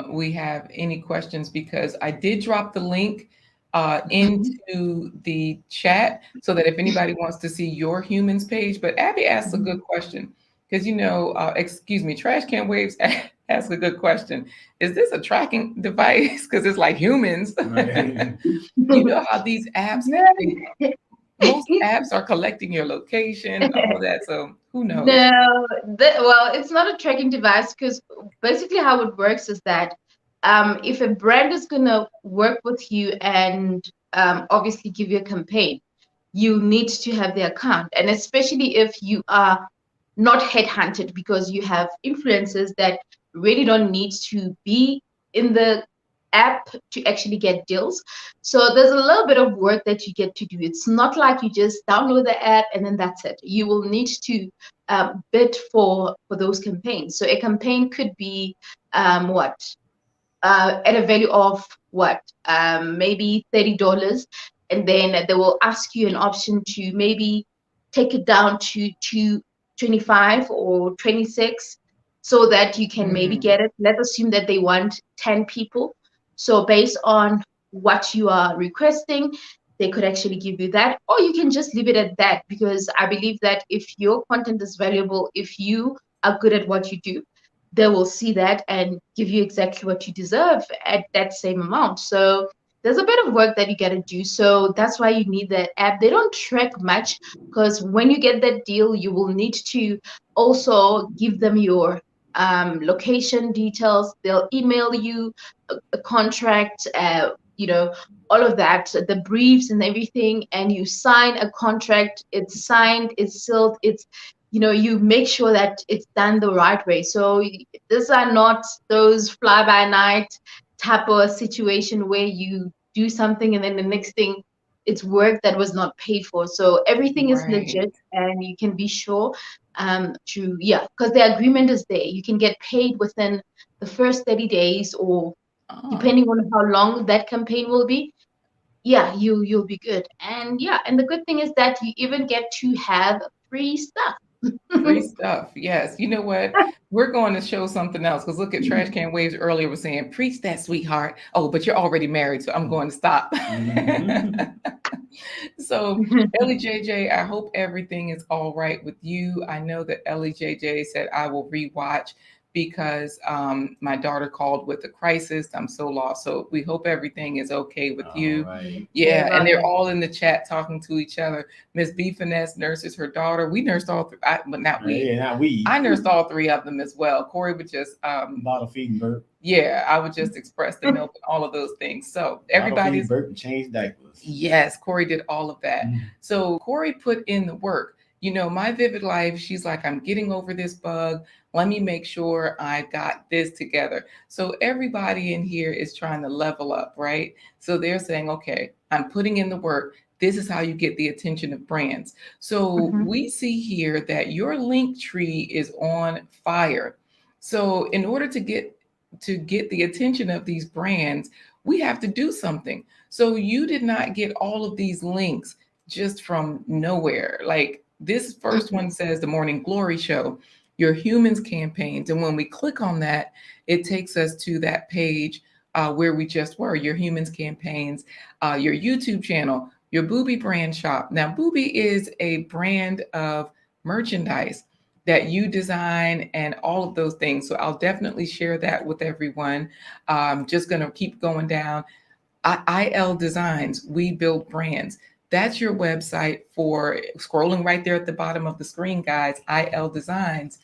Speaker 1: we have any questions because I did drop the link
Speaker 4: Mhm.
Speaker 1: into the chat so that if anybody wants to see your Humans page. But Abby asked a
Speaker 4: Mhm.
Speaker 1: good question because, excuse me, Trash Can Waves asked a good question. Is this a tracking device? Because it's like humans.
Speaker 2: Right.
Speaker 1: You know how these apps, they, most
Speaker 4: No.
Speaker 1: apps are collecting your location and all of that. So who knows?
Speaker 4: No, well, it's not a tracking device because basically how it works is that if a brand is gonna work with you and obviously give you a campaign, you need to have the account, and especially if you are not headhunted because you have influencers that really don't need to be in the app to actually get deals. So there's a little bit of work that you get to do. It's not like you just download the app and then that's it. You will need to bid for those campaigns. So a campaign could be what at a value of what maybe $30, and then they will ask you an option to maybe take it down to 25 or 26 so that you can maybe
Speaker 1: Mm,
Speaker 4: get it. Let's assume that they want 10 people. So based on what you are requesting, they could actually give you that, or you can just leave it at that, because I believe that if your content is valuable, if you are good at what you do, they will see that and give you exactly what you deserve at that same amount. So there's a bit of work that you got to do. So that's why you need that app. They don't track much because when you get that deal, you will need to also give them your location details. They'll email you a contract, all of that, the briefs and everything, and you sign a contract. It's signed, it's sealed, you make sure that it's done the right way. So these are not those fly by night type of situation where you do something and then the next thing it's work that was not paid for. So everything is
Speaker 1: Right.
Speaker 4: legit and you can be sure because the agreement is there. You can get paid within the first 30 days or
Speaker 1: Oh,
Speaker 4: depending on how long that campaign will be. Yeah, you'll be good. And the good thing is that you even get to have free stuff.
Speaker 1: free stuff. Yes. You know what? We're going to show something else because look at Trash Can Waves earlier was saying, preach that, sweetheart. Oh, but you're already married, so I'm going to stop.
Speaker 2: Mhm.
Speaker 1: So, Ellie JJ, I hope everything is all right with you. I know that Ellie JJ said I will rewatch because my daughter called with a crisis. I'm so lost. So, we hope everything is okay with
Speaker 2: All
Speaker 1: you.
Speaker 2: right.
Speaker 1: Yeah, and they're all in the chat talking to each other. Miss B Finesse nurses her daughter. We nursed all three, but not we.
Speaker 2: Yeah, not we.
Speaker 1: I nursed all three of them as well. Corey would just,
Speaker 2: Bottle feeding burp.
Speaker 1: yeah, I would just express the milk and all of those things. So
Speaker 2: Bottle feeding
Speaker 1: everybody's,
Speaker 2: burp and change diapers.
Speaker 1: yes, Corey did all of that. So Corey put in the work. My Vivid Life, she's like, I'm getting over this bug. Let me make sure I got this together. So everybody in here is trying to level up, right? So they're saying, okay, I'm putting in the work. This is how you get the attention of brands. So
Speaker 4: Mhm.
Speaker 1: we see here that your link tree is on fire. So in order to get the attention of these brands, we have to do something. So you did not get all of these links just from nowhere. Like this first one says the Morning Glory Show, your Humanz campaigns. And when we click on that, it takes us to that page where we just were, your Humanz campaigns, your YouTube channel, your Booby brand shop. Now, Booby is a brand of merchandise that you design and all of those things. So I'll definitely share that with everyone. Just going to keep going down. IL Designs, we build brands. That's your website for scrolling right there at the bottom of the screen, guys. IL Designs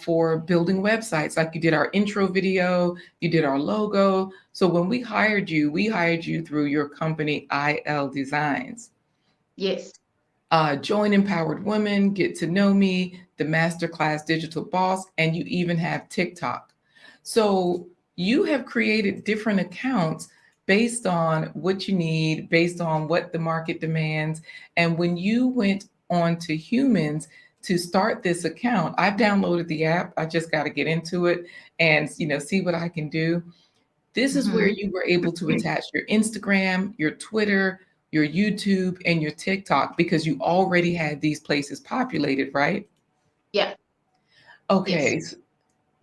Speaker 1: for building websites. Like you did our intro video, you did our logo. So when we hired you through your company, IL Designs.
Speaker 4: Yes.
Speaker 1: Join Empowered Women, Get to Know Me, the Masterclass Digital Boss, and you even have TikTok. So you have created different accounts based on what you need, based on what the market demands. And when you went on to Humanz to start this account, I've downloaded the app. I just got to get into it and see what I can do. This is where
Speaker 4: Mhm.
Speaker 1: you were able to attach your Instagram, your Twitter, your YouTube, and your TikTok because you already had these places populated, right?
Speaker 4: Yeah. Yes.
Speaker 1: Okay,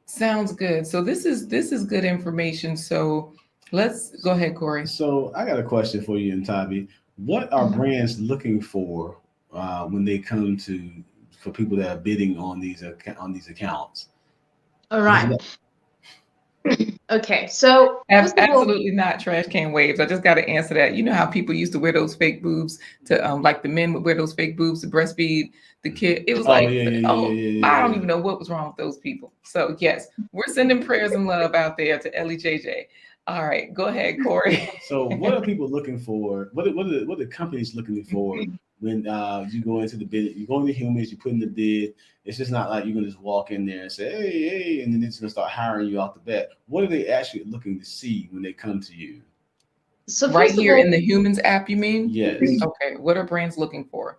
Speaker 1: sounds good. So this is good information. So let's go ahead, Corey.
Speaker 2: So I got a question for you, Nthabi. What are
Speaker 4: Mhm.
Speaker 2: brands looking for when they come for people that are bidding on on these accounts?
Speaker 4: All right. Okay. So first of all,
Speaker 1: Absolutely not trash can waves. I just got to answer that. You know how people used to wear those fake boobs to like the men would wear those fake boobs to breastfeed the kid. It was
Speaker 2: Oh
Speaker 1: like,
Speaker 2: yeah, yeah, yeah,
Speaker 1: oh,
Speaker 2: yeah,
Speaker 1: I
Speaker 2: yeah,
Speaker 1: don't
Speaker 2: yeah.
Speaker 1: even know what was wrong with those people. So yes, we're sending prayers and love out there to Ellie JJ. All right, go ahead, Corey.
Speaker 2: So what are people looking for? What are companies looking for when you go into the bid? You go into Humanz, you put in the bid. It's just not like you can just walk in there and say, hey, hey, and then it's gonna start hiring you off the bat. What are they actually looking to see when they come to you?
Speaker 4: so
Speaker 1: Right
Speaker 4: first of
Speaker 1: here
Speaker 4: all,
Speaker 1: in the Humanz app, you mean?
Speaker 2: Yes.
Speaker 1: Okay, what are brands looking for?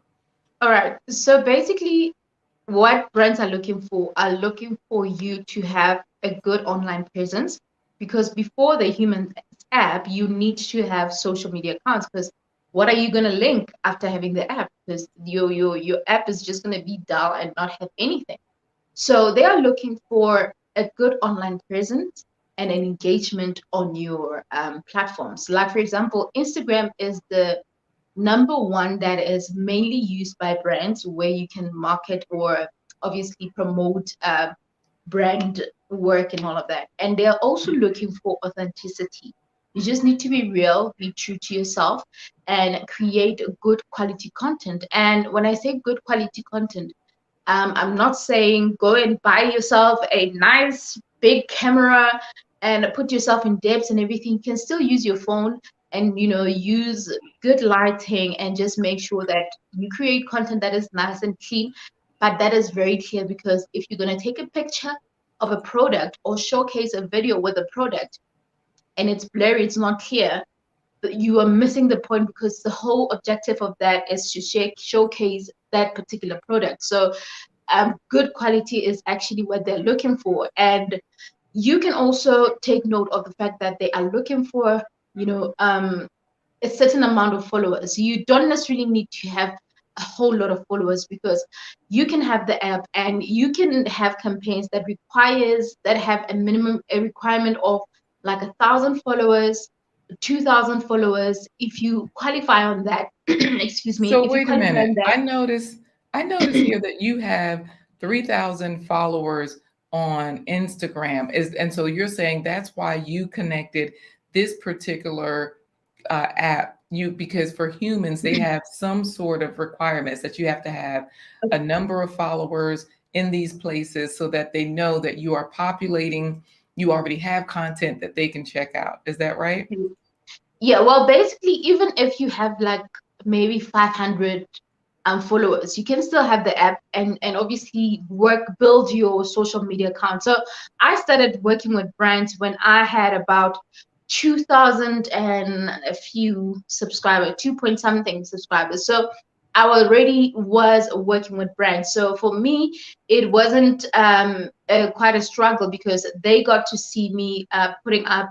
Speaker 4: all right. So basically, what brands are looking for you to have a good online presence because before the human app you need to have social media accounts because what are you going to link after having the app because your app is just going to be dull and not have anything. So they are looking for a good online presence and an engagement on your platforms. Like for example, Instagram is the number one that is mainly used by brands where you can market or obviously promote brand work and all of that. And they're also looking for authenticity. You just need to be real, be true to yourself, and create good quality content. And when I say good quality content, I'm not saying go and buy yourself a nice big camera and put yourself in depth and everything. You can still use your phone and use good lighting and just make sure that you create content that is nice and clean. But that is very clear, because if you're going to take a picture of a product or showcase a video with a product and it's blurry, it's not clear, you are missing the point, because the whole objective of that is to showcase that particular product. So good quality is actually what they're looking for. And you can also take note of the fact that they are looking for, a certain amount of followers. You don't necessarily need to have a whole lot of followers, because you can have the app and you can have campaigns that have a requirement of like 1,000 followers, 2,000 followers. If you qualify on that, excuse me,
Speaker 1: So
Speaker 4: if you
Speaker 1: wait a
Speaker 4: qualify
Speaker 1: minute.
Speaker 4: on that.
Speaker 1: I notice here that you have 3,000 followers on Instagram. And so you're saying that's why you connected this particular app, because for Humanz, they have some sort of requirements that you have to have a number of followers in these places so that they know that you are populating, you already have content that they can check out. Is that right?
Speaker 4: Yeah, well, basically, even if you have like maybe 500 followers, you can still have the app and obviously build your social media account. So I started working with brands when I had about 2,000 and a few subscribers, 2 point something subscribers. So I already was working with brands. So for me, it wasn't quite a struggle, because they got to see me putting up,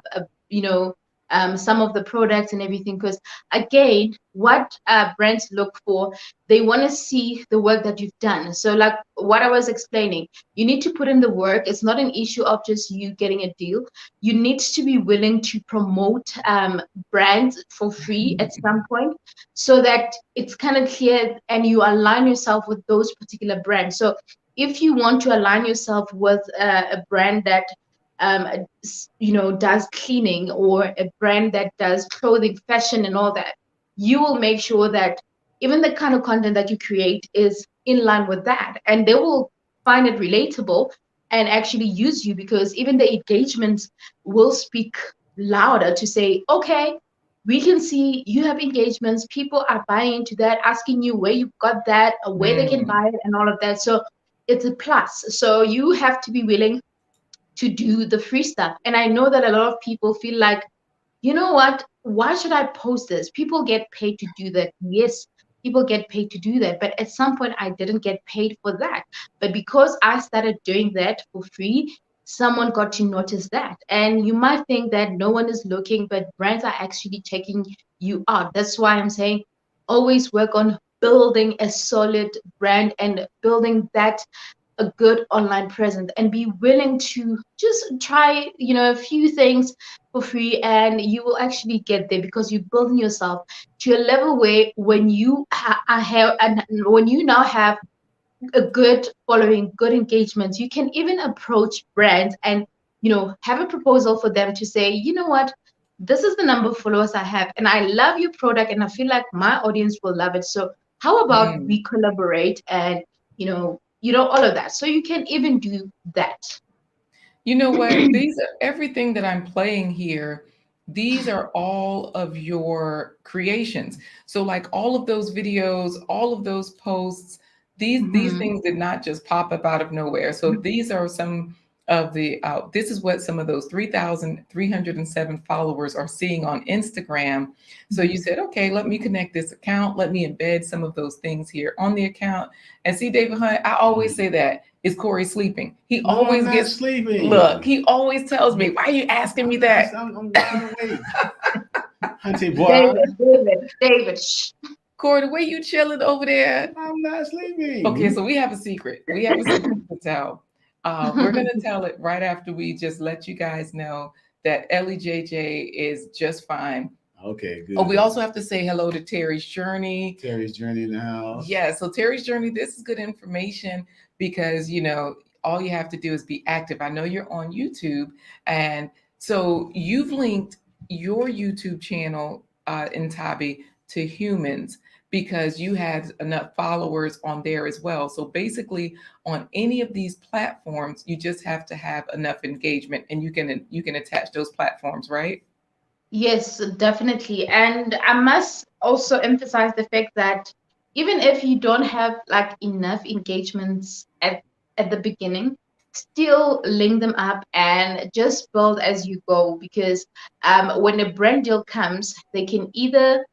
Speaker 4: some of the products and everything. Because again, what brands look for, they want to see the work that you've done. So like what I was explaining, you need to put in the work. It's not an issue of just you getting a deal. You need to be willing to promote brands for free at some point, so that it's kind of clear and you align yourself with those particular brands. So if you want to align yourself with a brand that does cleaning, or a brand that does clothing, fashion, and all that, you will make sure that even the kind of content that you create is in line with that, and they will find it relatable and actually use you, because even the engagements will speak louder to say, okay, we can see you have engagements, people are buying into that, asking you where you got that, or where they can buy it, and all of that. So it's a plus. So you have to be willing to do the free stuff. And I know that a lot of people feel like, you know what, why should I post this? People get paid to do that. Yes, people get paid to do that. But at some point, I didn't get paid for that. But because I started doing that for free, someone got to notice that. And you might think that no one is looking, but brands are actually checking you out. That's why I'm saying always work on building a solid brand and building that a good online presence, and be willing to just try a few things for free, and you will actually get there, because you're building yourself to a level where when you have and when you now have a good following, good engagements, you can even approach brands and have a proposal for them to say, you know what, this is the number of followers I have, and I love your product, and I feel like my audience will love it. So how about we collaborate, and all of that. So you can even do that.
Speaker 1: You know what? These are everything that I'm playing here. These are all of your creations. So like all of those videos, all of those posts, these things did not just pop up out of nowhere. So these are some of the this is what some of those 3,307 followers are seeing on Instagram. So you said, okay, let me connect this account. Let me embed some of those things here on the account. And see, David Hunt, I always say that. Is Corey sleeping? He
Speaker 2: No,
Speaker 1: always
Speaker 2: I'm not
Speaker 1: gets
Speaker 2: sleeping.
Speaker 1: Look, he always tells me, why are you asking me that?
Speaker 2: I'm awake. Hunty boy.
Speaker 4: David, shh.
Speaker 1: Corey, the way you chilling over there.
Speaker 2: I'm not sleeping.
Speaker 1: Okay, so we have a secret. We have a secret to tell. We're going to tell it right after we just let you guys know that Ellie JJ is just fine.
Speaker 2: Okay, good.
Speaker 1: Oh, we also have to say hello to Terry's Journey.
Speaker 2: Terry's Journey in the house.
Speaker 1: Yeah, so Terry's Journey, this is good information because, all you have to do is be active. I know you're on YouTube. And so you've linked your YouTube channel, Nthabi, to Humanz because you had enough followers on there as well. So basically on any of these platforms, you just have to have enough engagement and you can attach those platforms, right?
Speaker 4: Yes, definitely. And I must also emphasize the fact that even if you don't have like enough engagements at the beginning, still link them up and just build as you go, because when a brand deal comes, they can either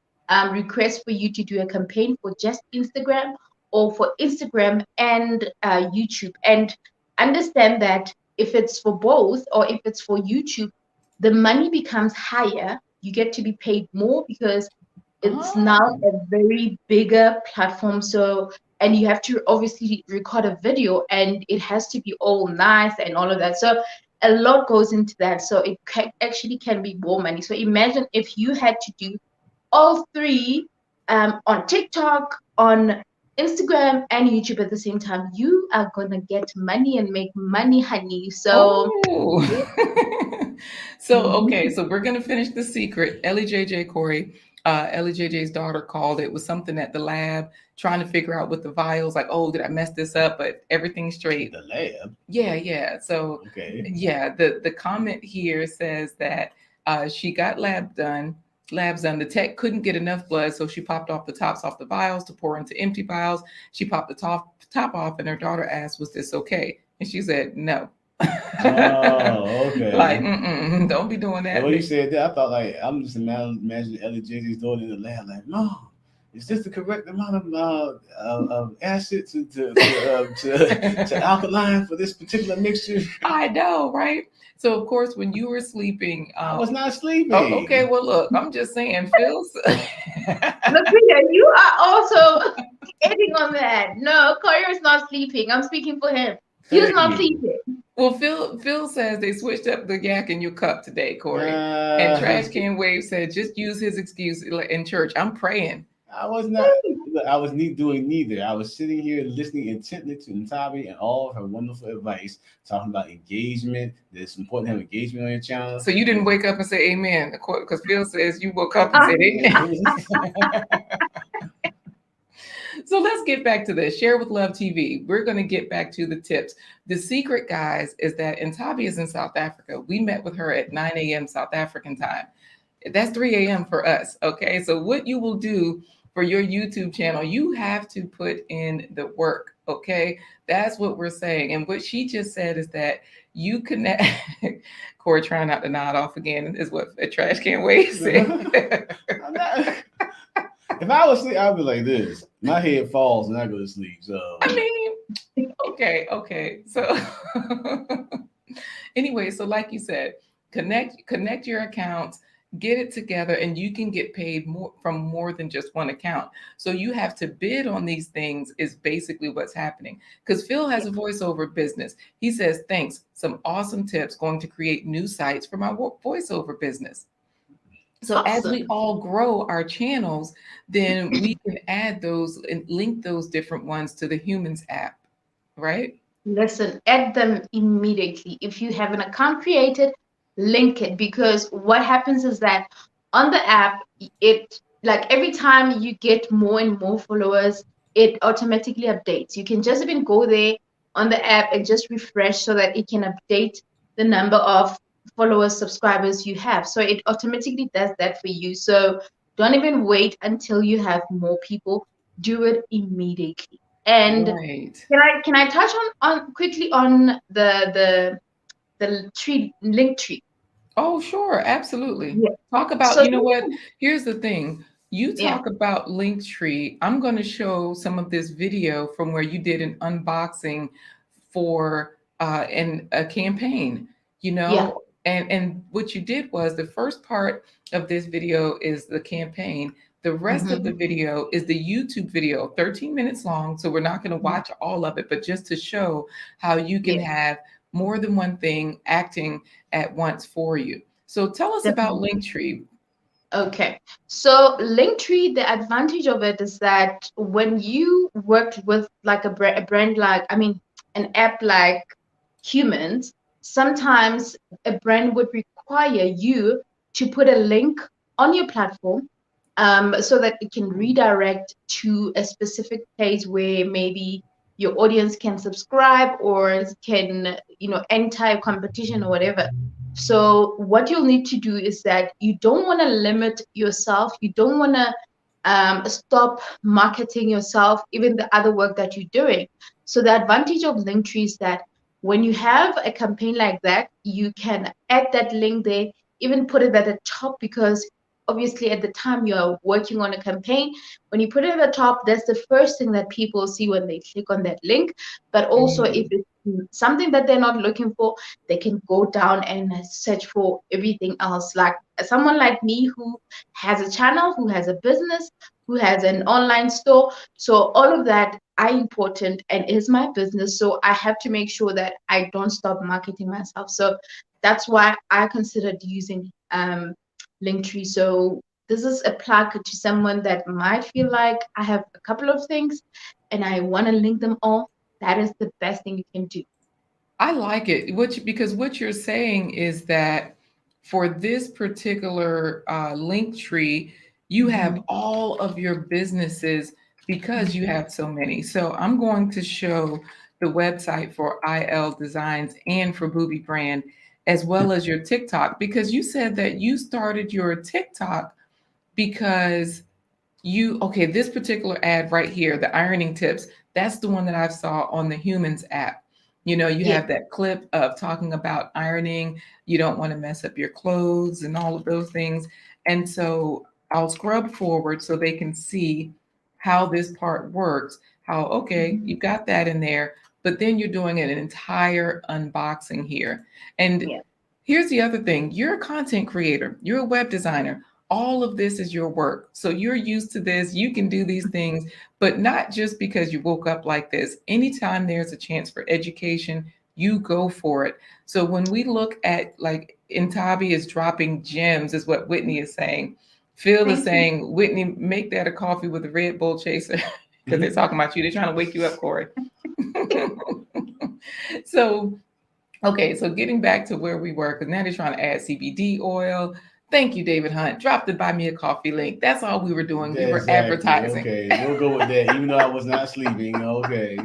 Speaker 4: request for you to do a campaign for just Instagram or for Instagram and YouTube. And understand that if it's for both or if it's for YouTube, the money becomes higher. You get to be paid more because it's now
Speaker 1: Oh.
Speaker 4: a very bigger platform. So, and you have to obviously record a video and it has to be all nice and all of that. So a lot goes into that. So it actually can be more money. So imagine if you had to do all three on TikTok, on Instagram, and YouTube at the same time. You are gonna get money and make money, honey. So
Speaker 1: Oh. So, okay,
Speaker 4: mhm.
Speaker 1: so we're gonna finish the secret. Ellie JJ Corey, Ellie JJ's daughter called. It was something at the lab, trying to figure out with the vials, like, oh, did I mess this up? But everything's straight.
Speaker 2: The lab.
Speaker 1: Yeah, yeah. So
Speaker 2: Okay.
Speaker 1: yeah, the comment here says that she got labs done. The tech couldn't get enough blood, so she popped off the tops off the vials to pour into empty vials. She popped the top off, and her daughter asked, "Was this okay?" And she said, "No."
Speaker 2: Oh,
Speaker 1: Like,
Speaker 2: okay.
Speaker 1: don't be doing
Speaker 2: The
Speaker 1: that.
Speaker 2: way you said that, I thought like I'm just imagining Ellie JJ's daughter in the lab, like, Mom, is this the correct amount of acid to alkaline for this particular mixture?
Speaker 1: I know, right? So of course, when you were sleeping,
Speaker 2: I was not
Speaker 1: oh, okay.
Speaker 2: sleeping.
Speaker 1: Well, look, I'm just saying, Phil's.
Speaker 4: Laquita, you are also adding on that. No, Corey is not sleeping. I'm speaking for him. He's
Speaker 2: Thank
Speaker 4: not
Speaker 2: you.
Speaker 4: sleeping.
Speaker 1: Well, Phil says they switched up the yak in your cup today, Corey. And
Speaker 2: Uh,
Speaker 1: Trash Can Wave said just use his excuse in church. I'm praying.
Speaker 2: I was not. Look, I was doing neither. I was sitting here listening intently to Nthabi and all of her wonderful advice, talking about engagement. That it's important to have engagement on your channel.
Speaker 1: So you didn't wake up and say amen, because Phil says you woke up and
Speaker 4: Ah,
Speaker 1: said amen. So let's get back to this. Share with Love TV. We're going to get back to the tips. The secret, guys, is that Nthabi is in South Africa. We met with her at 9 a.m. South African time. That's 3 a.m. for us. Okay. So what you will do for your YouTube channel, you have to put in the work. Okay. That's what we're saying. And what she just said is that you connect. Corey trying not to nod off again is what a Trash Can Wave said.
Speaker 2: I'm not- if I was asleep, I'd be like this. My head falls and I go to sleep. So
Speaker 1: I mean, okay. So anyway, so like you said, connect your accounts, get it together, and you can get paid more from more than just one account. So you have to bid on these things is basically what's happening. Because Phil has a voiceover business. He says, thanks, some awesome tips, going to create new sites for my voiceover business. So as we
Speaker 4: awesome.
Speaker 1: all grow our channels, then we can add those and link those different ones to the Humanz app, right?
Speaker 4: Listen, add them immediately. If you have an account created, link it, because what happens is that on the app, it like every time you get more and more followers, it automatically updates. You can just even go there on the app and just refresh so that it can update the number of followers, subscribers you have. So it automatically does that for you. So don't even wait until you have more people. Do it immediately. And
Speaker 1: Right.
Speaker 4: can I touch on quickly on the tree link tree?
Speaker 1: Oh, sure, absolutely.
Speaker 4: Yeah.
Speaker 1: Talk about,
Speaker 4: So
Speaker 1: you know what? Here's the thing. You
Speaker 4: yeah,
Speaker 1: talk about Linktree. I'm going to show some of this video from where you did an unboxing for in a campaign,
Speaker 4: yeah.
Speaker 1: and what you did was the first part of this video is the campaign. The rest of the
Speaker 4: Mm-hmm.
Speaker 1: video is the YouTube video, 13 minutes long. So we're not going to watch all of it, but just to show how you can
Speaker 4: Yeah,
Speaker 1: have more than one thing acting at once for you. So tell us about
Speaker 4: definitely.
Speaker 1: Linktree.
Speaker 4: Okay. So Linktree, the advantage of it is that when you work with like a brand like, I mean, an app like Humans, sometimes a brand would require you to put a link on your platform, so that it can redirect to a specific place where maybe your audience can subscribe or can, enter a competition or whatever. So what you'll need to do is that you don't want to limit yourself. You don't want to stop marketing yourself, even the other work that you're doing. So the advantage of Linktree is that when you have a campaign like that, you can add that link there, even put it at the top, because obviously at the time you're working on a campaign, when you put it at the top, that's the first thing that people see when they click on that link. But also if
Speaker 1: Mhm.
Speaker 4: it's something that they're not looking for, they can go down and search for everything else. Like someone like me who has a channel, who has a business, who has an online store. So all of that are important and is my business. So I have to make sure that I don't stop marketing myself. So that's why I considered using Linktree. So this is a plug to someone that might feel like I have a couple of things and I want to link them all. That is the best thing you can do.
Speaker 1: I like it. Because what you're saying is that for this particular link tree, you have
Speaker 4: Mhm.
Speaker 1: all of your businesses because you have so many. So I'm going to show the website for IL Designs and for Booby Brand, as well as your TikTok, because you said that you started your TikTok because okay, this particular ad right here, the ironing tips, that's the one that I saw on the Humanz app. You
Speaker 4: Yeah.
Speaker 1: have that clip of talking about ironing. You don't want to mess up your clothes and all of those things. And so I'll scrub forward so they can see how this part works. How, okay,
Speaker 4: Mhm.
Speaker 1: you got that in there, but then you're doing an entire unboxing here. And
Speaker 4: Yeah.
Speaker 1: here's the other thing, you're a content creator, you're a web designer. All of this is your work. So you're used to this. You can do these things, but not just because you woke up like this. Anytime there's a chance for education, you go for it. So when we look at like Nthabi is dropping gems, is what Whitney is saying. Phil is
Speaker 4: Thank you.
Speaker 1: saying, Whitney, make that a coffee with a Red Bull chaser. Because they're talking about you. They're trying to wake you up, Corey. So okay, so getting back to where we were, because now they're trying to add CBD oil. Thank you, David Hunt. Drop the buy me a coffee link. That's all we were doing. We were
Speaker 2: Exactly.
Speaker 1: advertising.
Speaker 2: Okay, we'll go with that. Even though I was not sleeping. Okay.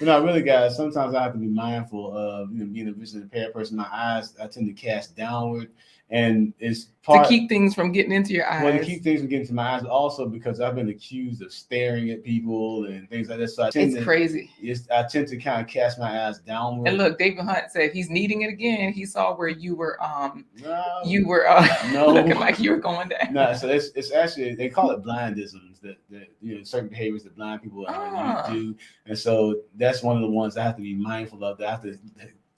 Speaker 2: But no, really, guys. Sometimes I have to be mindful of being a visually impaired person. My eyes, I tend to cast downward, and it's
Speaker 1: To
Speaker 2: part
Speaker 1: keep things from getting into your
Speaker 2: well to
Speaker 1: eyes.
Speaker 2: keep things from getting to my eyes, but also because I've been accused of staring at people and things like that. So
Speaker 1: It's crazy.
Speaker 2: I tend to kind of cast my eyes
Speaker 1: And
Speaker 2: downward.
Speaker 1: look, David Hunt said he's needing it again. He saw where
Speaker 2: No,
Speaker 1: you were looking
Speaker 2: no.
Speaker 1: like you were going down.
Speaker 2: No, so it's actually they call it blindisms that certain behaviors that blind people you
Speaker 1: Ah,
Speaker 2: do, and so that's one of the ones I have to be mindful of. That I have to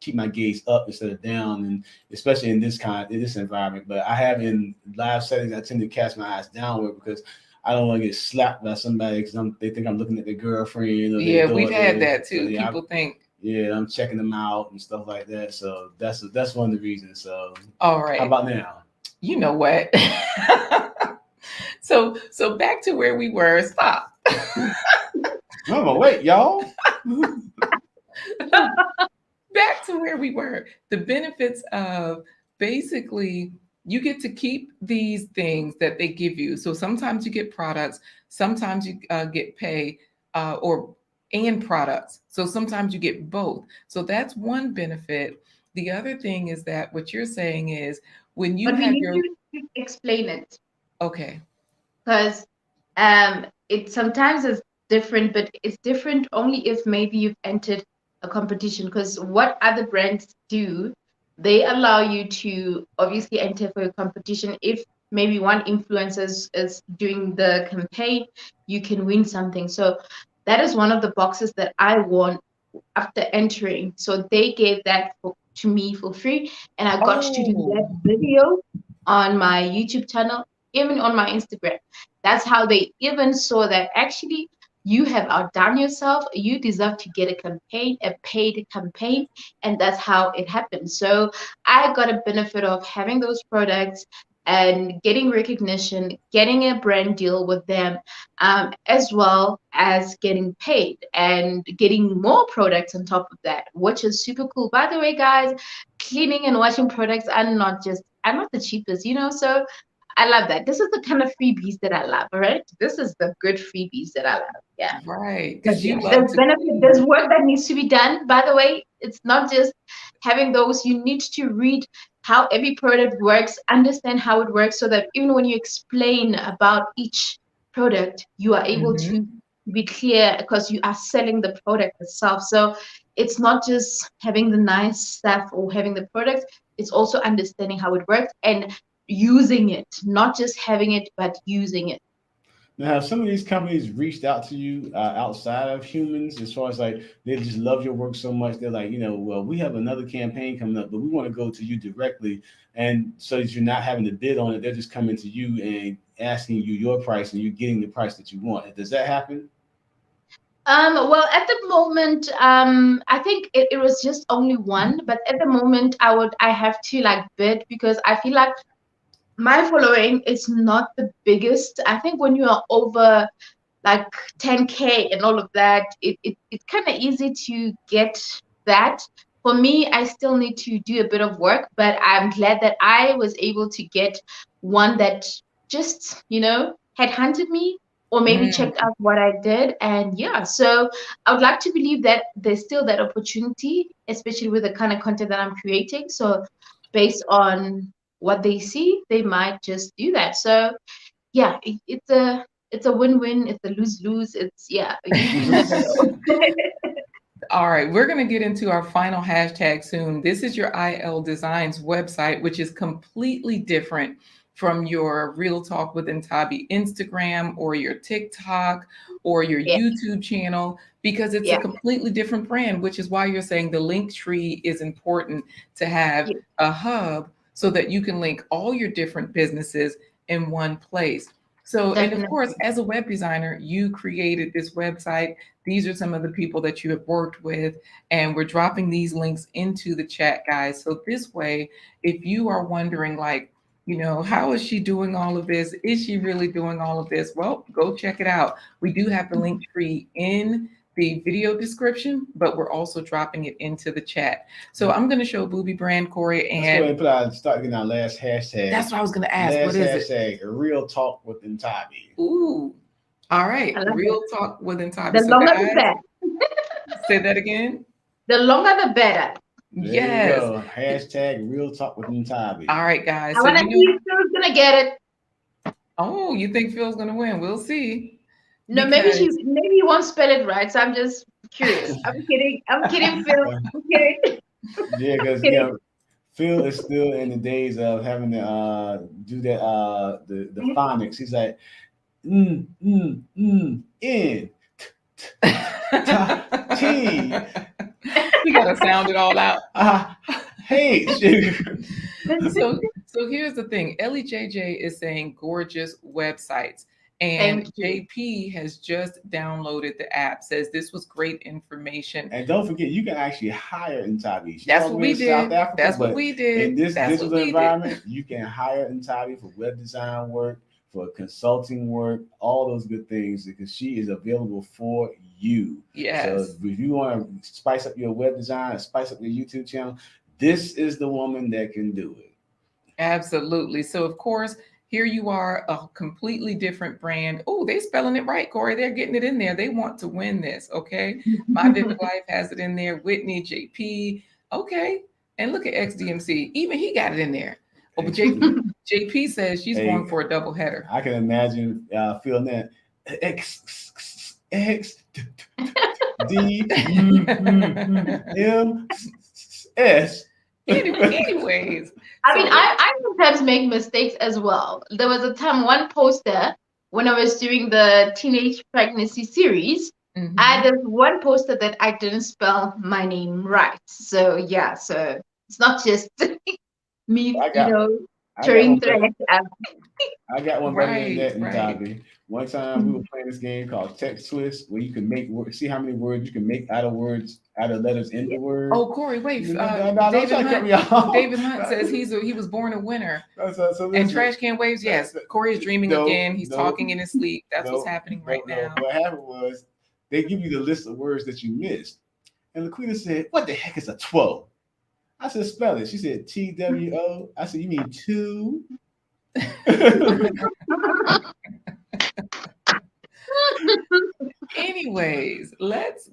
Speaker 2: keep my gaze up instead of down, and especially in this environment. But I have in live settings I tend to cast my eyes downward because I don't want to get slapped by somebody because they think I'm looking at their girlfriend or their
Speaker 1: yeah, we've had
Speaker 2: daughter.
Speaker 1: that
Speaker 2: So
Speaker 1: too. People think,
Speaker 2: I'm checking them out and stuff like that. So that's one of the reasons. So
Speaker 1: all
Speaker 2: how
Speaker 1: right,
Speaker 2: about now?
Speaker 1: you know what? So back to where we were. Stop.
Speaker 2: No, wait, y'all.
Speaker 1: Back to where we were. The benefits of basically you get to keep these things that they give you. So sometimes you get products, sometimes you get pay or and products. So sometimes you get both. So that's one benefit. The other thing is that what you're saying is when you
Speaker 4: But we
Speaker 1: have
Speaker 4: need
Speaker 1: your
Speaker 4: to explain it,
Speaker 1: okay,
Speaker 4: because it sometimes is different, but it's different only if maybe you've entered a competition. Because what other brands do, they allow you to obviously enter for a competition. If maybe one influencer is doing the campaign, you can win something. So that is one of the boxes that I won after entering. So they gave that to me for free, and I got to do that
Speaker 1: oh,
Speaker 4: video on my YouTube channel, even on my Instagram. That's how they even saw that actually you have outdone yourself. You deserve to get a campaign, a paid campaign, and that's how it happened. So I got a benefit of having those products and getting recognition, getting a brand deal with them, as well as getting paid and getting more products on top of that, which is super cool. By the way, guys, cleaning and washing products are not the cheapest, So I love that. This is the kind of freebies that I love, all right? This is the good freebies that I love. Yeah.
Speaker 1: right.
Speaker 4: But
Speaker 1: Because
Speaker 4: yeah,
Speaker 1: you love
Speaker 4: there's
Speaker 1: to
Speaker 4: benefit, there's
Speaker 1: clean.
Speaker 4: work that needs to be done. By the way, it's not just having those, you need to read how every product works, understand how it works, so that even when you explain about each product, you are able
Speaker 1: Mhm.
Speaker 4: to be clear because you are selling the product itself. So it's not just having the nice stuff or having the product, it's also understanding how it works and using it, not just having it, but using it.
Speaker 2: Now, have some of these companies reached out to you outside of Humans, as far as like they just love your work so much, they're like, well, we have another campaign coming up, but we want to go to you directly, and so that you're not having to bid on it, they're just coming to you and asking you your price, and you're getting the price that you want. Does that happen?
Speaker 4: Well, at the moment, I think it was just only one, but at the moment, I have to like bid because I feel like my following is not the biggest. I think when you are over like 10K and all of that, it's kind of easy to get that. For me, I still need to do a bit of work, but I'm glad that I was able to get one that just, had hunted me or maybe
Speaker 1: Mm.
Speaker 4: checked out what I did. And yeah, so I would like to believe that there's still that opportunity, especially with the kind of content that I'm creating. So based on what they see, they might just do that. So yeah, it's a win-win, it's a lose-lose, it's yeah, you never know.
Speaker 1: All right, we're going to get into our final hashtag soon. This is your IL Designs website, which is completely different from your Real Talk with Nthabi Instagram or your TikTok or your
Speaker 4: Yeah,
Speaker 1: YouTube channel, because it's a
Speaker 4: yeah,
Speaker 1: completely different brand, which is why you're saying the link tree is important to have
Speaker 4: yeah,
Speaker 1: a hub so that you can link all your different businesses in one place. So, and of course,
Speaker 4: definitely.
Speaker 1: as a web designer, you created this website. These are some of the people that you have worked with, and we're dropping these links into the chat, guys. So this way, if you are wondering, like, how is she doing all of this? Is she really doing all of this? Well, go check it out. We do have the link tree in the video description, but we're also dropping it into the chat. So I'm going to show Booby Brand, Corey,
Speaker 2: Let's go ahead
Speaker 1: and
Speaker 2: and start getting our last hashtag.
Speaker 1: that's what I was going to ask. What
Speaker 2: Last
Speaker 1: is it?
Speaker 2: hashtag, Real Talk with Nthabi.
Speaker 1: Ooh, all right.
Speaker 4: I love it.
Speaker 1: Real talk with Nthabi.
Speaker 4: The
Speaker 1: So,
Speaker 4: longer the
Speaker 1: guys,
Speaker 4: better.
Speaker 1: say that again.
Speaker 4: The longer the better.
Speaker 2: There you
Speaker 1: Yes.
Speaker 2: go. Hashtag Real Talk with Nthabi.
Speaker 1: All right, guys.
Speaker 4: I
Speaker 1: So
Speaker 4: want to see if Phil's gonna get it.
Speaker 1: oh, you think Phil's gonna win? We'll see.
Speaker 4: No,
Speaker 1: Because
Speaker 4: maybe you won't spell it right. So I'm just curious. I'm kidding. I'm kidding, Phil. I'm kidding.
Speaker 2: Yeah, because
Speaker 4: Kidding.
Speaker 2: Phil is still in the days of having to do that the phonics. He's like in t
Speaker 1: we gotta sound it all out.
Speaker 2: hey.
Speaker 1: So here's the thing. Ellie JJ is saying gorgeous websites. And
Speaker 4: Thank you.
Speaker 1: JP has just downloaded the app, says this was great information.
Speaker 2: And don't forget, you can actually hire Nthabi. She's
Speaker 1: That's
Speaker 2: all
Speaker 1: what
Speaker 2: the
Speaker 1: we
Speaker 2: way in South
Speaker 1: did.
Speaker 2: Africa,
Speaker 1: That's what
Speaker 2: but
Speaker 1: we did.
Speaker 2: in this
Speaker 1: That's what
Speaker 2: digital
Speaker 1: we
Speaker 2: environment,
Speaker 1: did.
Speaker 2: you can hire Nthabi for web design work, for consulting work, all those good things, because she is available for you.
Speaker 1: Yes.
Speaker 2: So if you want to spice up your web design, spice up your YouTube channel, this is the woman that can do it.
Speaker 1: Absolutely. So of course, here you are, a completely different brand. Oh, they're spelling it right, Corey. They're getting it in there. They want to win this. Okay. My Vivid Life has it in there. Whitney, JP. Okay. And look at XDMC. Even he got it in there. Oh, but JP says she's going for a double header.
Speaker 2: I can imagine feeling that. X D M S.
Speaker 1: Anyways.
Speaker 4: I mean, I sometimes make mistakes as well. There was a time, one poster, when I was doing the teenage pregnancy series, I had this one poster that I didn't spell my name right. So yeah, so it's not just me, throwing threads out.
Speaker 2: I got one better than that, Nthabi.
Speaker 1: Right.
Speaker 2: One time we were playing this game called Text Twist, where you can see how many words you can make out of letters into words.
Speaker 1: Oh, Corey, wait.
Speaker 2: David
Speaker 1: Hunt says he was born a winner.
Speaker 2: So
Speaker 1: and Trash Can Waves, yes. Corey is dreaming again. He's talking in his sleep. That's what's happening right now.
Speaker 2: What happened was they give you the list of words that you missed. And Laquita said, "What the heck is a TWO?" I said, "Spell it." She said, TWO. I said, "You mean two?"
Speaker 1: Anyways, let's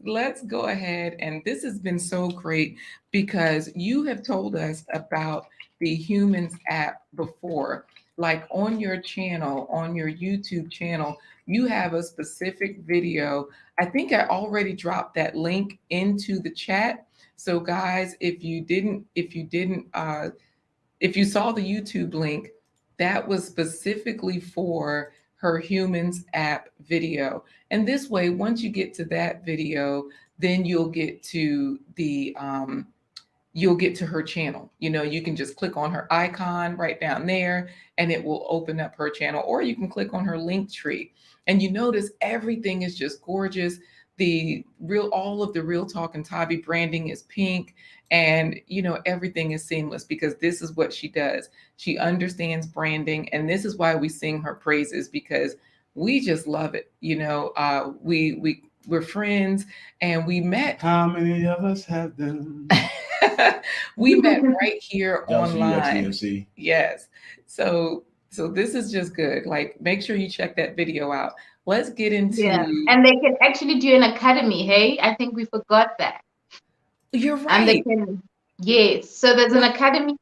Speaker 1: go ahead, and this has been so great because you have told us about the Humanz app before, like on your channel, on your YouTube channel, you have a specific video. I think I already dropped that link into the chat. So guys, if you saw the YouTube link, that was specifically for her Humans app video. And this way, once you get to that video, then you'll get to her channel. You know, you can just click on her icon right down there and it will open up her channel, or you can click on her link tree. And you notice everything is just gorgeous. All of the Real Talk Nthabi branding is pink, and you know, everything is seamless because this is what she does. She understands branding, and this is why we sing her praises, because we just love it. You know, we're friends, and we met.
Speaker 2: How many of us have them?
Speaker 1: We met right here online.
Speaker 2: XDMC.
Speaker 1: Yes. So this is just good. Like, make sure you check that video out. Let's get into.
Speaker 4: Yeah, and they can actually do an academy. Hey, I think we forgot that.
Speaker 1: You're right.
Speaker 4: And they can, yes. So there's an academy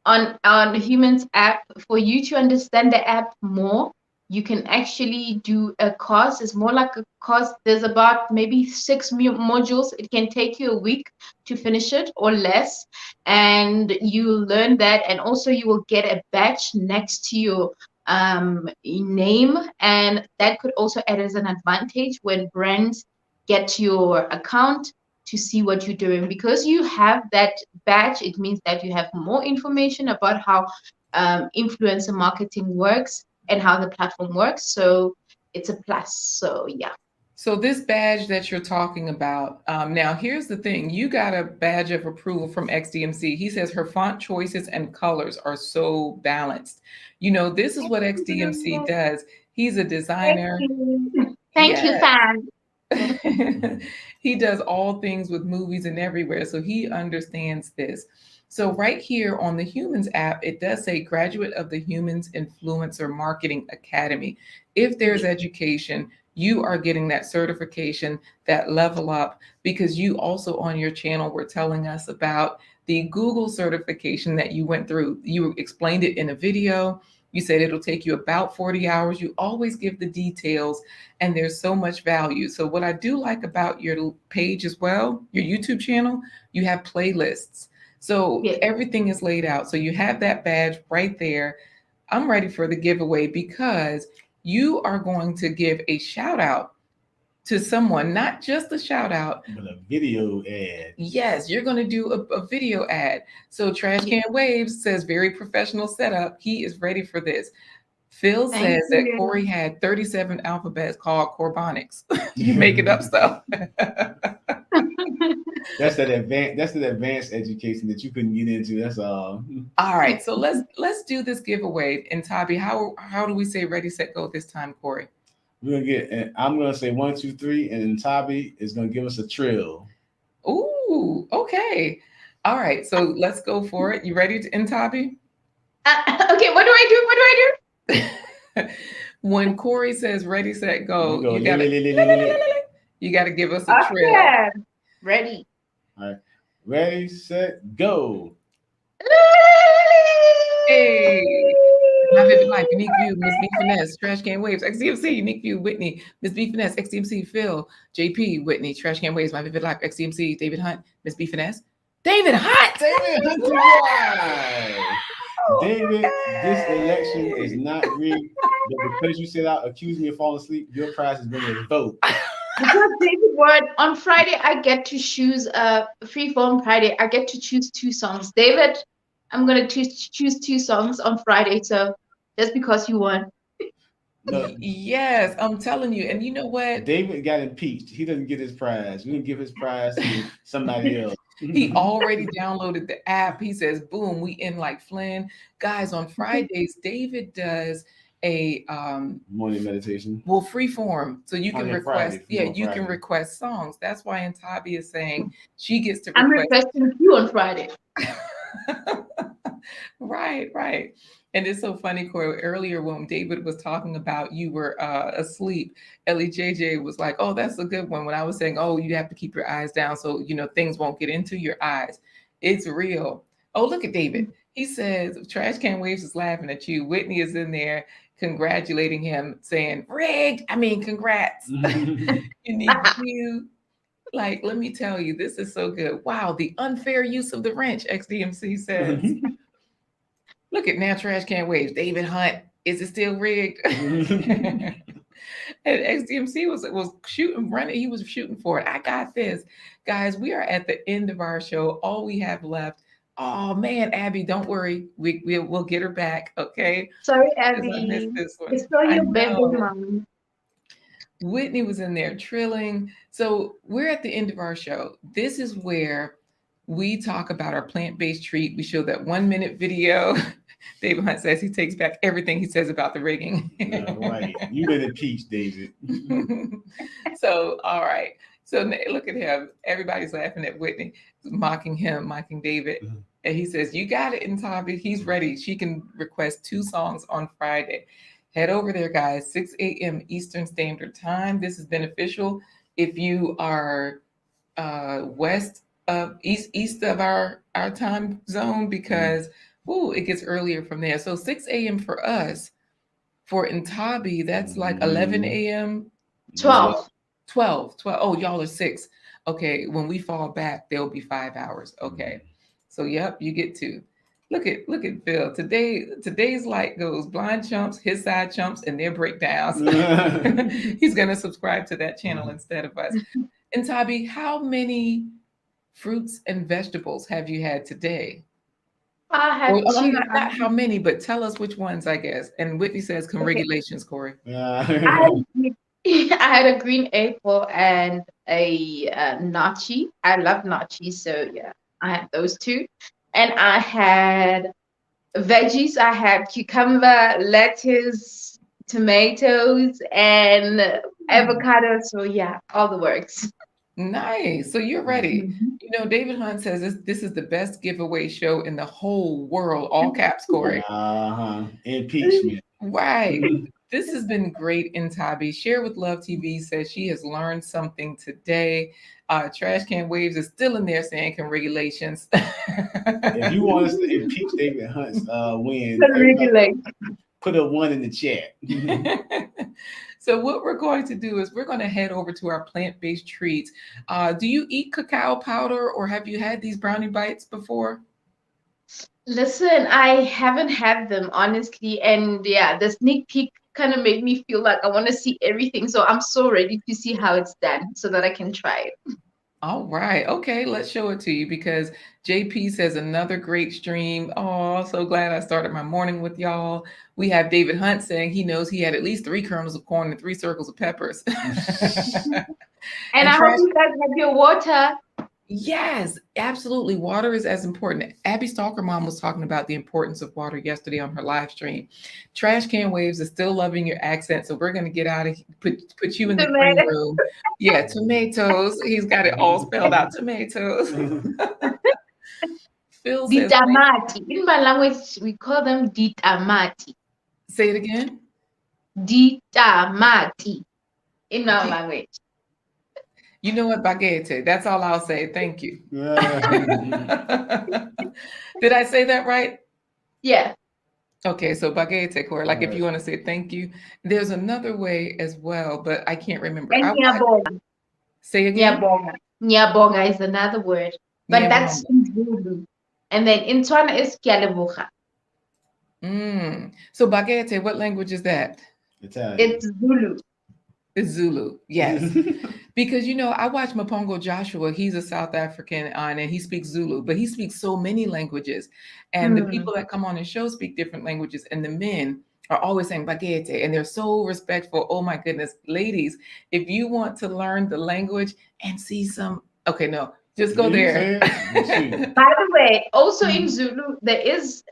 Speaker 4: on Humanz app for you to understand the app more. You can actually do a course. It's more like a course. There's about maybe 6 modules. It can take you a week to finish it or less. And you learn that. And also you will get a badge next to your name. And that could also add as an advantage when brands get your account to see what you're doing. Because you have that badge, it means that you have more information about how influencer marketing works and how the platform works. So it's a plus. So yeah.
Speaker 1: So this badge that you're talking about, now here's the thing. You got a badge of approval from XDMC. He says her font choices and colors are so balanced. You know, this is what XDMC does. He's a designer.
Speaker 4: Thank you, fan.
Speaker 1: He does all things with movies and everywhere, so he understands this. So right here on the Humanz app, it does say graduate of the Humanz Influencer Marketing Academy. If there's education, you are getting that certification, that level up, because you also on your channel were telling us about the Google certification that you went through. You explained it in a video. You said it'll take you about 40 hours. You always give the details, and there's so much value. So what I do like about your page as well, your YouTube channel, you have playlists. So everything is laid out. So you have that badge right there. I'm ready for the giveaway because you are going to give a shout out to someone, not just a shout out,
Speaker 2: but a video ad.
Speaker 1: Yes, you're going to do a video ad. So Trash Can Waves says very professional setup. He is ready for this. Phil says that Corey had 37 alphabets called Corbonics. You making up stuff.
Speaker 2: That's that advanced education that you couldn't get into. That's all.
Speaker 1: All right, so let's do this giveaway. And Nthabi, how do we say ready, set, go this time, Corey?
Speaker 2: We're gonna get. I'm gonna say 1, 2, 3, and Nthabi is gonna give us a trill.
Speaker 1: Ooh, okay. All right, so let's go for it. You ready, Nthabi?
Speaker 4: Okay. What do I do?
Speaker 1: When Corey says ready, set, go, you gotta give us a trill.
Speaker 4: Yeah. Ready.
Speaker 2: All right. Ready, set, go.
Speaker 1: Hey. My Vivid Life, Unique View, Miss B Finesse, Trash Can Waves, XDMC, Unique View, Whitney, Miss B Finesse, XDMC, Phil, JP, Whitney, Trash Can Waves, My Vivid Life, XDMC, David Hunt, Miss B Finesse, David Hunt!
Speaker 2: David Hunt! David, this election is not rigged, but because you said out accuse me of falling asleep, your prize has been revoked.
Speaker 4: Because David Ward, on Friday, I get to choose Freeform Friday. I get to choose 2 songs. David, I'm going to choose 2 songs on Friday. So just because you won.
Speaker 2: No,
Speaker 1: yes, I'm telling you. And you know what?
Speaker 2: David got impeached. He doesn't get his prize. We're going to give his prize to somebody else.
Speaker 1: He already downloaded the app. He says, boom, we in like Flynn. Guys, on Fridays, David does a
Speaker 2: morning meditation.
Speaker 1: Well, Freeform. So you can request,
Speaker 2: Friday,
Speaker 1: you can request songs. That's why Nthabi is saying she gets to request.
Speaker 4: I'm requesting you on Friday.
Speaker 1: Right. And it's so funny, Corey. Earlier when David was talking about you were asleep, Ellie JJ was like, oh, that's a good one. When I was saying, oh, you have to keep your eyes down so, you know, things won't get into your eyes. It's real. Oh, look at David. He says, Trash Can Waves is laughing at you. Whitney is in there congratulating him, saying, rigged. I mean, congrats. Unique view. Like, let me tell you, this is so good. Wow, the unfair use of the wrench, XDMC says. Look at now, Trash Can Waves. David Hunt, is it still rigged? And XDMC was shooting, running. He was shooting for it. I got this. Guys, we are at the end of our show. All we have left. Oh, man, Abby, don't worry. We'll get her back, okay?
Speaker 4: Sorry,
Speaker 1: Because I missed
Speaker 4: Abby.
Speaker 1: this one.
Speaker 4: It's still
Speaker 1: I
Speaker 4: your birthday,
Speaker 1: know.
Speaker 4: Mom.
Speaker 1: Whitney was in there trilling. So we're at the end of our show. This is where we talk about our plant-based treat. We show that 1 minute video. David Hunt says he takes back everything he says about the rigging.
Speaker 2: Right. You've been impeached, David.
Speaker 1: So, all right. So look at him. Everybody's laughing at Whitney, mocking him, mocking David. And he says, you got it, Nthabi. He's ready. She can request 2 songs on Friday. Head over there, guys, 6 a.m. Eastern Standard Time. This is beneficial if you are east of our time zone, because it gets earlier from there. So 6 a.m. for us. For Nthabi, that's like 11 a.m.
Speaker 4: 12.
Speaker 1: 12. Oh, y'all are 6. Okay, when we fall back, there'll be 5 hours. Okay. So yep, you get 2. Look at Phil. Today's light goes blind chumps, his side chumps, and their breakdowns. He's gonna subscribe to that channel instead of us. And Nthabi, how many fruits and vegetables have you had today?
Speaker 4: I have two.
Speaker 1: Not how many, but tell us which ones, I guess. And Whitney says, congratulations, Corey.
Speaker 4: I had a green apple and a nachi. I love nachi, so yeah, I had those 2. And I had veggies. I had cucumber, lettuce, tomatoes, and avocado. So yeah, all the works.
Speaker 1: Nice. So you're ready. You know, David Hunt says this is the best giveaway show in the whole world. All caps, Corey.
Speaker 2: Impeachment.
Speaker 1: Right. This has been great, Nthabi. Share with Love TV says she has learned something today. Trash Can Waves is still in there saying congratulations.
Speaker 2: If you want us to impeach David Hunt's win, put a 1 in the chat.
Speaker 1: So what we're going to do is we're going to head over to our plant-based treats. Do you eat cacao powder, or have you had these brownie bites before?
Speaker 4: Listen, I haven't had them, honestly. And yeah, the sneak peek kind of made me feel like I want to see everything. So I'm so ready to see how it's done so that I can try it.
Speaker 1: All right. Okay, let's show it to you, because JP says another great stream. Oh, so glad I started my morning with y'all. We have David Hunt saying he knows he had at least 3 kernels of corn and 3 circles of peppers.
Speaker 4: And I hope you guys have your water.
Speaker 1: Yes, absolutely. Water is as important. Abby Stalker Mom was talking about the importance of water yesterday on her live stream. Trash Can Waves is still loving your accent, so we're going to get out of put you in the green room. Yeah, tomatoes. He's got it all spelled out. Tomatoes. Phil says,
Speaker 4: ditamati. In my language, we call them ditamati.
Speaker 1: Say it again.
Speaker 4: Ditamati. In our language.
Speaker 1: You know what, baguette? That's all I'll say. Thank you. Did I say that right?
Speaker 4: Yeah.
Speaker 1: Okay, so baguette, Corey. Like if you want to say thank you. There's another way as well, but I can't remember. Say again.
Speaker 4: Nyabonga. Nyabonga is another word, but that's in Zulu. And then in Tswana is Kyaleboga.
Speaker 1: So baguette, what language is that?
Speaker 2: Italian.
Speaker 4: It's Zulu.
Speaker 1: It's Zulu, yes. Because, you know, I watch Mapongo Joshua. He's a South African and he speaks Zulu, but he speaks so many languages. And the people that come on the show speak different languages. And the men are always saying baguette, and they're so respectful. Oh, my goodness. Ladies, if you want to learn the language and see some, okay, no, just go there.
Speaker 4: By the way, also in Zulu, there is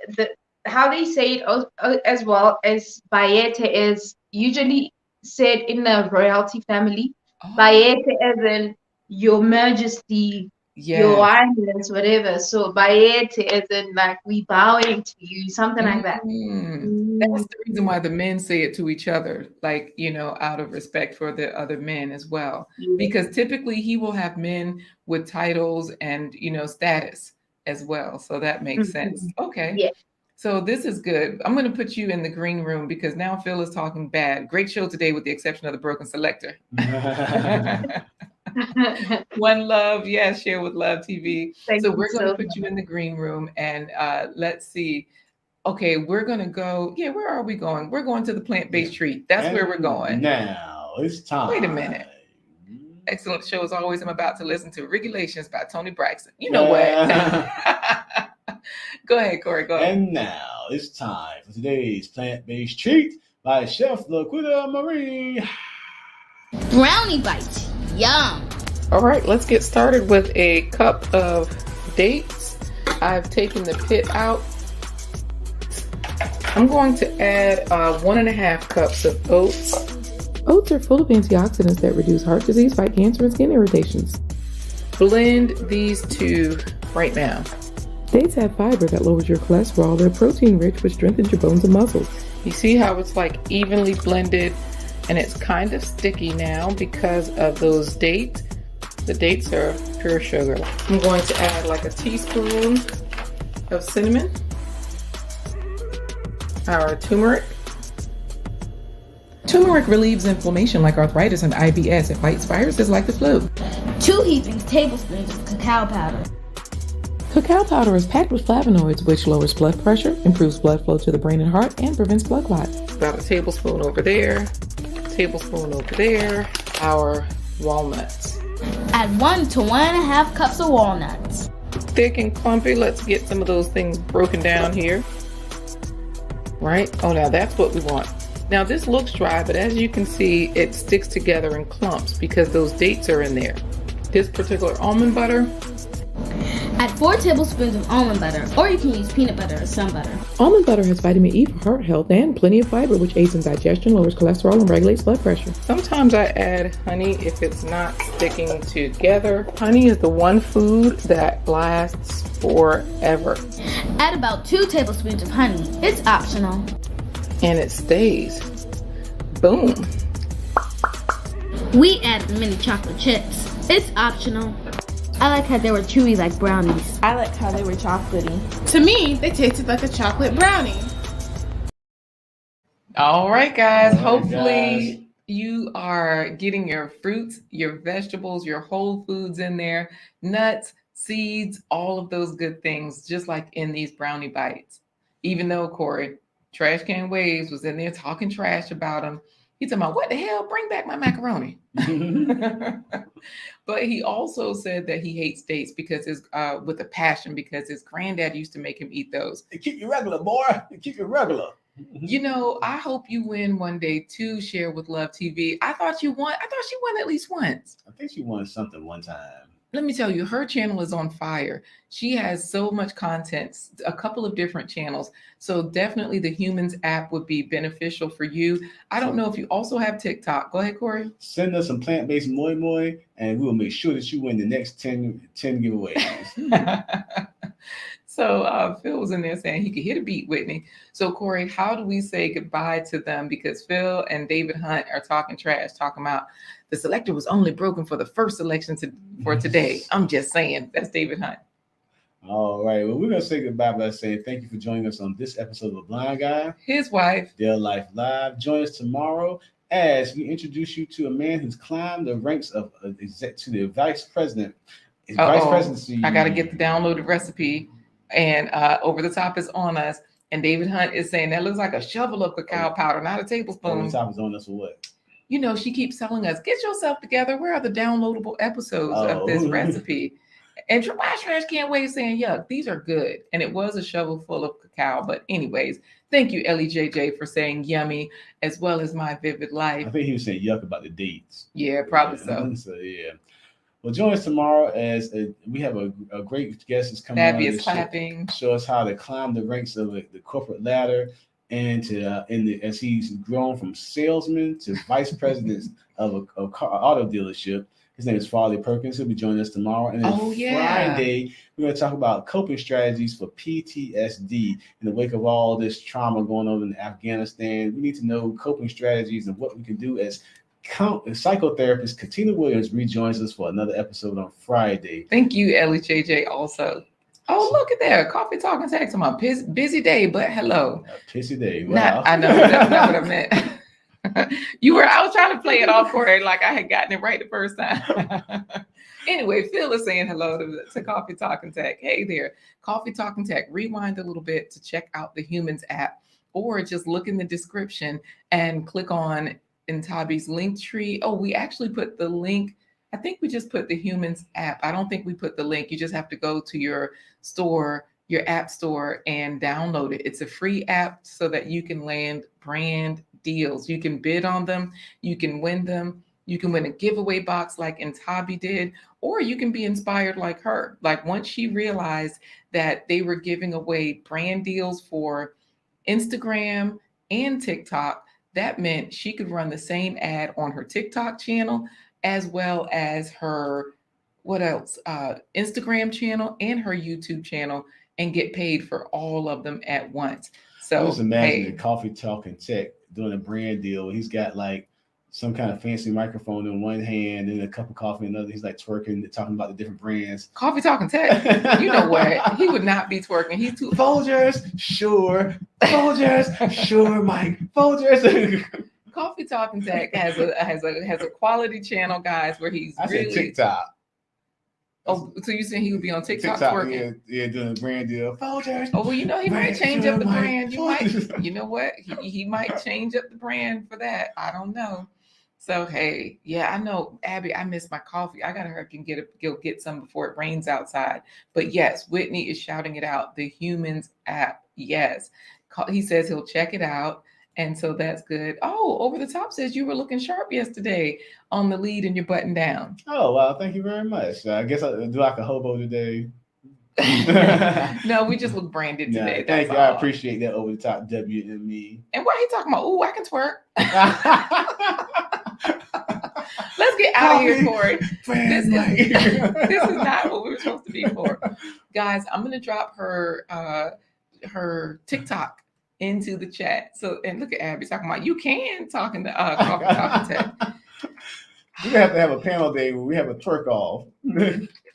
Speaker 4: how they say it as well as baguette is usually said in the royalty family. Baguette as in your majesty, your highness, whatever. So baguette as in like we bowing to you, something like that.
Speaker 1: That's the reason why the men say it to each other, like, you know, out of respect for the other men as well. Because typically he will have men with titles and, you know, status as well. So that makes sense. Okay.
Speaker 4: Yeah.
Speaker 1: So this is good. I'm going to put you in the green room because now Phil is talking bad. Great show today with the exception of the broken selector. One love. Yes, share with Love TV.
Speaker 4: Thank
Speaker 1: So
Speaker 4: you
Speaker 1: we're going to
Speaker 4: so
Speaker 1: put you in the green room and let's see. Okay, we're going to go. Yeah, where are we going? We're going to the plant-based treat. That's where we're going.
Speaker 2: Now it's time.
Speaker 1: Wait a minute. Excellent show as always. I'm about to listen to Regulations by Tony Braxton. You know what? Go ahead, Corey. Go ahead.
Speaker 2: And now it's time for today's plant-based treat by Chef Laquita Marie.
Speaker 5: Brownie bite. Yum.
Speaker 1: All right, let's get started with a cup of dates. I've taken the pit out. I'm going to add 1.5 cups of oats. Oats are full of antioxidants that reduce heart disease, fight cancer, and skin irritations. Blend these two right now. Dates have fiber that lowers your cholesterol. They're protein rich, which strengthens your bones and muscles. You see how it's like evenly blended and it's kind of sticky now because of those dates. The dates are pure sugar. I'm going to add like a teaspoon of cinnamon, our turmeric. Turmeric relieves inflammation like arthritis and IBS. It fights viruses like the flu.
Speaker 5: 2 heaping tablespoons of cacao powder.
Speaker 1: Cacao powder is packed with flavonoids, which lowers blood pressure, improves blood flow to the brain and heart, and prevents blood clots. About a tablespoon over there, tablespoon over there. Our walnuts.
Speaker 5: Add 1 to 1.5 cups of walnuts.
Speaker 1: Thick and clumpy. Let's get some of those things broken down here. Right? Oh, now that's what we want. Now this looks dry, but as you can see, it sticks together in clumps because those dates are in there. This particular almond butter.
Speaker 5: Add 4 tablespoons of almond butter, or you can use peanut butter or some butter.
Speaker 1: Almond butter has vitamin E for heart health and plenty of fiber, which aids in digestion, lowers cholesterol, and regulates blood pressure. Sometimes I add honey if it's not sticking together. Honey is the one food that lasts forever.
Speaker 5: Add about 2 tablespoons of honey. It's optional.
Speaker 1: And it stays. Boom.
Speaker 5: We added mini chocolate chips. It's optional. I like how they were chewy like brownies.
Speaker 6: I like how they were chocolatey. To me, they tasted like a chocolate brownie.
Speaker 1: All right, guys.
Speaker 2: All right,
Speaker 1: Hopefully
Speaker 2: guys.
Speaker 1: you are getting your fruits, your vegetables, your whole foods in there, nuts, seeds, all of those good things, just like in these brownie bites. Even though Corey, Trash Can Waves, was in there talking trash about them. He's talking about, what the hell? Bring back my macaroni. But he also said that he hates dates because his with a passion, because his granddad used to make him eat those.
Speaker 2: Keep you regular, boy. Keep you regular.
Speaker 1: You know, I hope you win one day too, Share with Love TV. I thought she won at least once.
Speaker 2: I think she won something one time.
Speaker 1: Let me tell you, her channel is on fire. She has so much content, a couple of different channels. So definitely the Humanz app would be beneficial for you. I don't know if you also have TikTok. Go ahead, Corey.
Speaker 2: Send us some plant-based moi moi, and we will make sure that you win the next 10 giveaways.
Speaker 1: So Phil was in there saying he could hit a beat, Whitney. So Corey, how do we say goodbye to them? Because Phil and David Hunt are talking trash, talking about the selector was only broken for the first selection for today. I'm just saying, that's David Hunt.
Speaker 2: All right. Well, we're going to say goodbye by saying thank you for joining us on this episode of The Blind Guy,
Speaker 1: His wife,
Speaker 2: Their Life Live. Join us tomorrow as we introduce you to a man who's climbed the ranks of to the vice president. Vice presidency.
Speaker 1: I got to get the downloaded recipe, and Over the Top is on us. And David Hunt is saying that looks like a shovel of cacao powder, not a tablespoon.
Speaker 2: Over the Top is on us for what?
Speaker 1: You know, she keeps telling us, get yourself together. Where are the downloadable episodes of this recipe? And Trash Can't Wait saying, yuck, these are good. And it was a shovel full of cacao. But anyways, thank you, Ellie JJ, for saying yummy, as well as My Vivid Life.
Speaker 2: I think he was saying yuck about the dates.
Speaker 1: Yeah, probably so.
Speaker 2: So, yeah. Well, join us tomorrow as we have a great guest that's coming
Speaker 1: Nthabi
Speaker 2: on
Speaker 1: is clapping.
Speaker 2: show us how to climb the ranks of the corporate ladder, and to as he's grown from salesman to vice president of an auto dealership. His name is Farley Perkins. He'll be joining us tomorrow. And then Friday, we're going to talk about coping strategies for PTSD in the wake of all this trauma going on in Afghanistan. We need to know coping strategies and what we can do as psychotherapist. Katina Williams rejoins us for another episode on Friday.
Speaker 1: Thank you, Ellie JJ, also. Oh, look at that. Coffee Talking Tech. My busy day, but hello.
Speaker 2: A pissy day. Wow.
Speaker 1: I know. That's not what I meant. I was trying to play it off, Corey, like I had gotten it right the first time. Anyway, Phil is saying hello to Coffee Talking Tech. Hey there, Coffee Talking Tech. Rewind a little bit to check out the Humanz app, or just look in the description and click on Nthabi's link tree. Oh, we actually put the link. I think we just put the Humanz app. I don't think we put the link. You just have to go to your store, your app store, and download it. It's a free app so that you can land brand deals. You can bid on them. You can win them. You can win a giveaway box like Nthabi did, or you can be inspired like her. Like once she realized that they were giving away brand deals for Instagram and TikTok, that meant she could run the same ad on her TikTok channel as well as her, Instagram channel and her YouTube channel, and get paid for all of them at once. So
Speaker 2: just imagine the Coffee Talking Tech doing a brand deal. He's got like some kind of fancy microphone in one hand and a cup of coffee in another. He's like twerking, talking about the different brands.
Speaker 1: Coffee Talking Tech. You know what? He would not be twerking. He's too
Speaker 2: Folgers, sure. Folgers, sure, Mike. Folgers.
Speaker 1: Coffee Talking Tech has a quality channel, guys, where he's really
Speaker 2: TikTok.
Speaker 1: Oh, so you saying he would be on TikTok twerking?
Speaker 2: Yeah, doing a brand deal. Folgers.
Speaker 1: Oh, well, he might change up the brand. You know what? He might change up the brand for that. I don't know. So hey, yeah, I know, Abby. I miss my coffee. I gotta hurry up and go get some before it rains outside. But yes, Whitney is shouting it out. The Humanz app. Yes, he says he'll check it out. And so that's good. Oh, Over the Top says you were looking sharp yesterday on the lead and your button down.
Speaker 2: Oh, wow. Thank you very much. I guess I'll do like a hobo today.
Speaker 1: No, we just look branded today.
Speaker 2: Thank you. I appreciate that Over the Top WME.
Speaker 1: And why are you talking about, I can twerk? Let's get out of here, Corey. This is not what we were supposed to be for. Guys, I'm going to drop her TikTok into the chat. So, and look at Abby talking about, you can talking to Coffee Talking Tech.
Speaker 2: We have to have a panel day where we have a twerk off.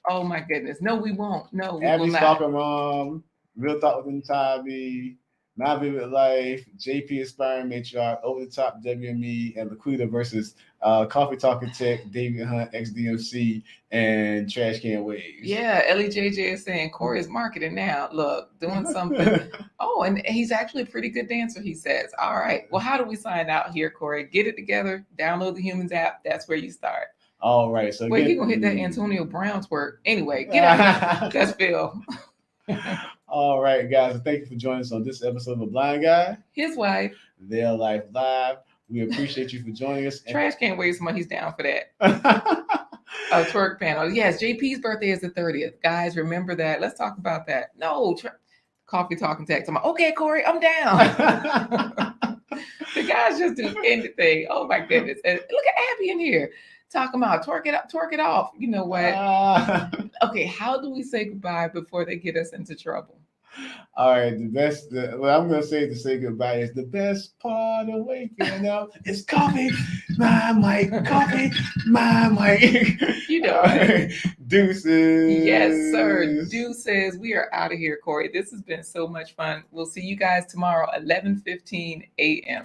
Speaker 1: Oh my goodness. No, we won't. No, we
Speaker 2: Abby's
Speaker 1: will not.
Speaker 2: Stalker Mom, Real Talk with Nthabi, My Vivid Life, JP Aspiring Matriarch, Over the Top WME, and Laquita versus Coffee Talking Tech, David Hunt, XDMC, and Trash Can Waves.
Speaker 1: Yeah, Ellie JJ is saying Corey is marketing now. Look, doing something. Oh, and he's actually a pretty good dancer, he says. All right. Well, how do we sign out here, Corey? Get it together. Download the Humanz app. That's where you start.
Speaker 2: All right. So
Speaker 1: wait, you're gonna hit that Antonio Brown's work. Anyway, get out. That's Phil.
Speaker 2: All right, guys. Thank you for joining us on this episode of A Blind Guy,
Speaker 1: His Wife,
Speaker 2: Their Life Live. We appreciate you for joining us.
Speaker 1: Trash Can't Waste Money. He's down for that. A twerk panel. Yes, JP's birthday is the 30th. Guys, remember that. Let's talk about that. No, Coffee Talking Tech. I'm like, okay, Corey, I'm down. The guys just do anything. Oh my goodness. And look at Abby in here talking about twerk it up, twerk it off. You know what? Okay, how do we say goodbye before they get us into trouble?
Speaker 2: All right, what I'm gonna say to say goodbye is the best part of waking up is coffee, my mic, coffee, my mic.
Speaker 1: You know,
Speaker 2: right. Deuces.
Speaker 1: Yes, sir. Deuces. We are out of here, Corey. This has been so much fun. We'll see you guys tomorrow, 11:15 a.m.